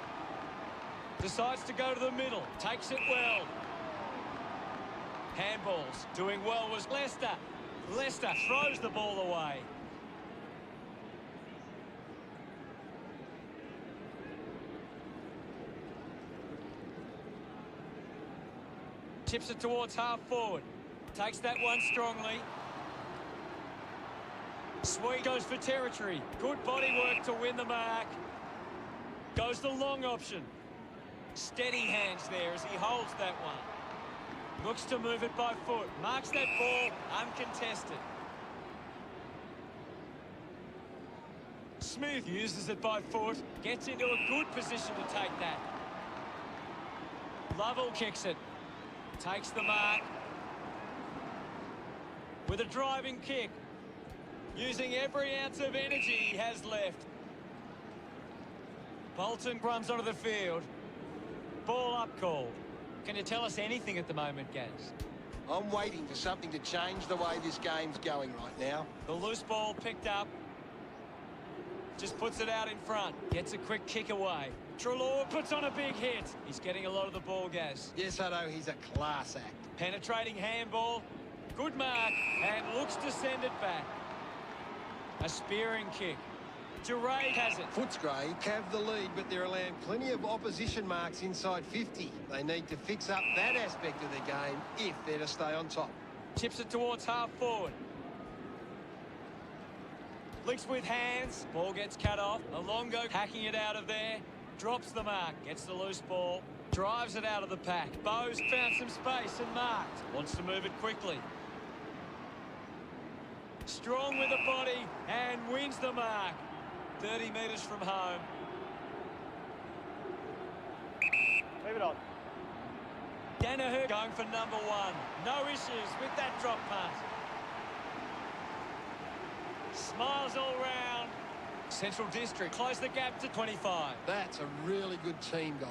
Speaker 1: Decides to go to the middle. Takes it well. Handballs. Doing well was Leicester. Leicester throws the ball away. Tips it towards half forward. Takes that one strongly. Sweet goes for territory. Good body work to win the mark. Goes the long option. Steady hands there as he holds that one. Looks to move it by foot. Marks that ball uncontested. Smith uses it by foot. Gets into a good position to take that. Lovell kicks it. Takes the mark. With a driving kick. Using every ounce of energy he has left. Bolton runs onto the field. Ball up called. Can you tell us anything at the moment, Gaz?
Speaker 5: I'm waiting for something to change the way this game's going right now.
Speaker 1: The loose ball picked up. Just puts it out in front. Gets a quick kick away. Treloar puts on a big hit. He's getting a lot of the ball, Gaz.
Speaker 2: Yes, Hutto, he's a class act.
Speaker 1: Penetrating handball. Good mark. And looks to send it back. A spearing kick. Duray has it.
Speaker 2: Footscray have the lead, but they're allowing plenty of opposition marks inside 50. They need to fix up that aspect of their game if they're to stay on top.
Speaker 1: Chips it towards half forward. Links with hands. Ball gets cut off. Alongo hacking it out of there. Drops the mark. Gets the loose ball. Drives it out of the pack. Bowes found some space and marked. Wants to move it quickly. Strong with the body and wins the mark. 30 metres from home.
Speaker 4: Move it on.
Speaker 1: Danaher going for number 1. No issues with that drop punt. Smiles all round. Central District close the gap to 25.
Speaker 2: That's a really good team goal.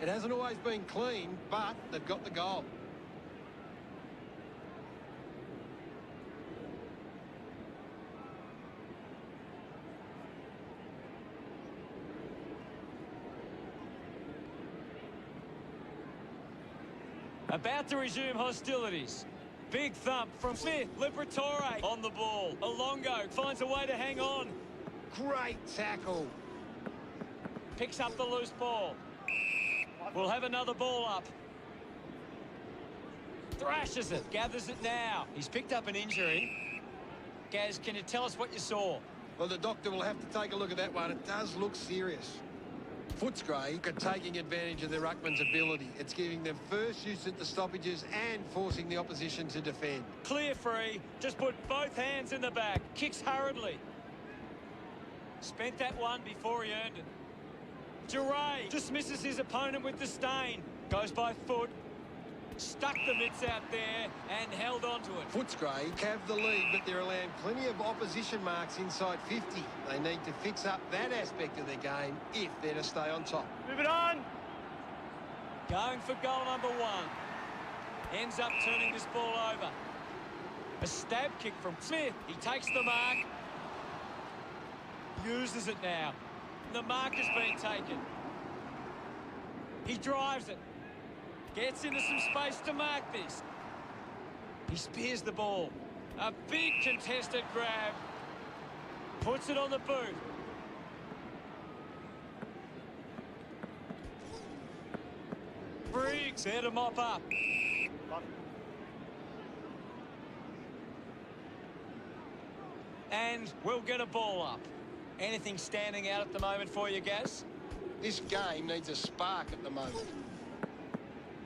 Speaker 2: It hasn't always been clean, but they've got the goal.
Speaker 1: About to resume hostilities. Big thump from Smith. Liberatore on the ball. Alongo finds a way to hang on.
Speaker 2: Great tackle.
Speaker 1: Picks up the loose ball. We'll have another ball up. Thrashes it. Gathers it now. He's picked up an injury. Gaz, can you tell us what you saw?
Speaker 2: Well, the doctor will have to take a look at that one. It does look serious. Footscray are taking advantage of their ruckman's ability. It's giving them first use at the stoppages and forcing the opposition to defend.
Speaker 1: Clear free. Just put both hands in the back. Kicks hurriedly. Spent that one before he earned it. Duray dismisses his opponent with disdain. Goes by foot. Stuck the mitts out there and held on to it.
Speaker 2: Footscray have the lead, but they're allowing plenty of opposition marks inside 50. They need to fix up that aspect of their game if they're to stay on top.
Speaker 4: Move it on.
Speaker 1: Going for goal number 1. Ends up turning this ball over. A stab kick from Smith. He takes the mark. Uses it now. The mark has been taken. He drives it. Gets into some space to mark this. He spears the ball. A big contested grab. Puts it on the boot. Briggs there to mop up. And we'll get a ball up. Anything standing out at the moment for you, Gaz?
Speaker 5: This game needs a spark at the moment.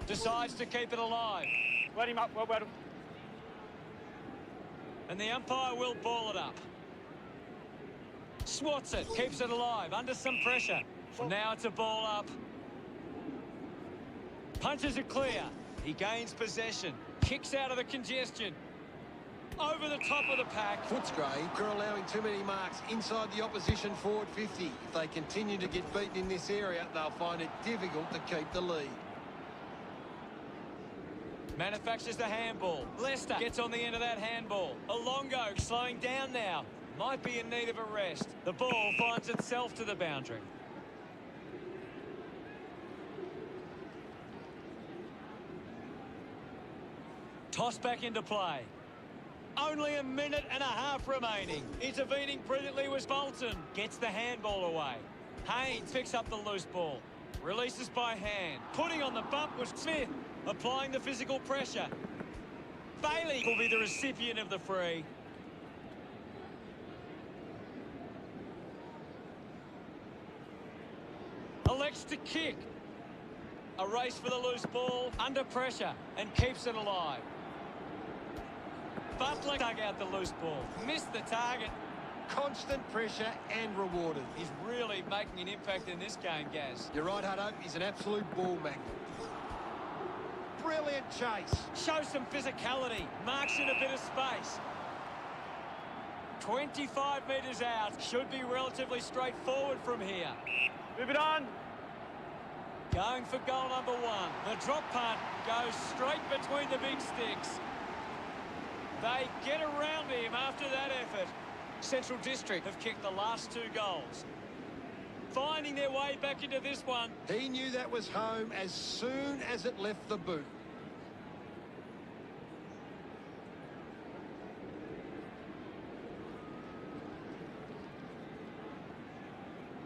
Speaker 1: Decides to keep it alive.
Speaker 4: Wet him up. Well, wet him.
Speaker 1: And the umpire will ball it up. Swats it. Keeps it alive. Under some pressure. From now it's a ball up. Punches it clear. He gains possession. Kicks out of the congestion. Over the top of the pack.
Speaker 2: Footscray are allowing too many marks inside the opposition forward 50. If they continue to get beaten in this area, they'll find it difficult to keep the lead.
Speaker 1: Manufactures the handball. Leicester gets on the end of that handball. Alongo slowing down now. Might be in need of a rest. The ball finds itself to the boundary. Toss back into play. Only a minute and a half remaining. Intervening brilliantly was Bolton. Gets the handball away. Haynes picks up the loose ball. Releases by hand. Putting on the bump was Smith. Applying the physical pressure. Bailey will be the recipient of the free. Elects to kick. A race for the loose ball. Under pressure. And keeps it alive. Butler dug out the loose ball. Missed the target.
Speaker 2: Constant pressure and rewarded.
Speaker 1: He's really making an impact in this game, Gaz.
Speaker 2: You're right, Hutto. He's an absolute ball magnet. Brilliant chase.
Speaker 1: Shows some physicality. Marks in a bit of space. 25 metres out. Should be relatively straightforward from here.
Speaker 4: Move it on.
Speaker 1: Going for goal number 1. The drop punt goes straight between the big sticks. They get around him after that effort. Central District have kicked the last 2 goals. Finding their way back into this one.
Speaker 2: He knew that was home as soon as it left the boot.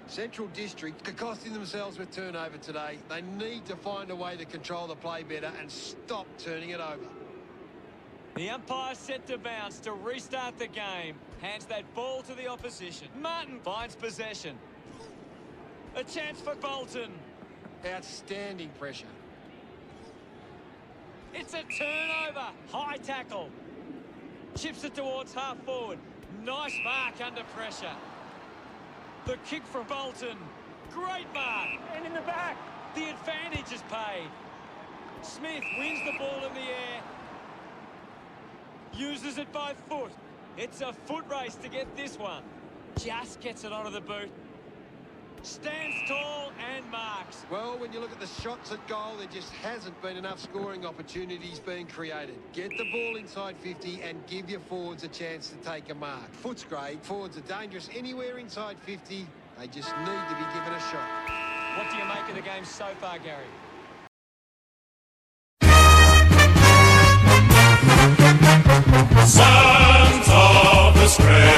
Speaker 2: Central District are costing themselves with turnover today. They need to find a way to control the play better and stop turning it over.
Speaker 1: The umpire set to bounce to restart the game. Hands that ball to the opposition. Martin finds possession. A chance for Bolton.
Speaker 2: Outstanding pressure.
Speaker 1: It's a turnover. High tackle. Chips it towards half forward. Nice mark under pressure. The kick from Bolton. Great mark.
Speaker 4: And in the back.
Speaker 1: The advantage is paid. Smith wins the ball in the air. Uses it by foot. It's a foot race to get this one. Just gets it onto the boot. Stands tall and marks.
Speaker 2: Well, when you look at the shots at goal, there just hasn't been enough scoring opportunities being created. Get the ball inside 50 and give your forwards a chance to take a mark. Footscray, forwards are dangerous anywhere inside 50. They just need to be given a shot.
Speaker 1: What do you make of the game so far, Gary?
Speaker 3: Sons of the Spray.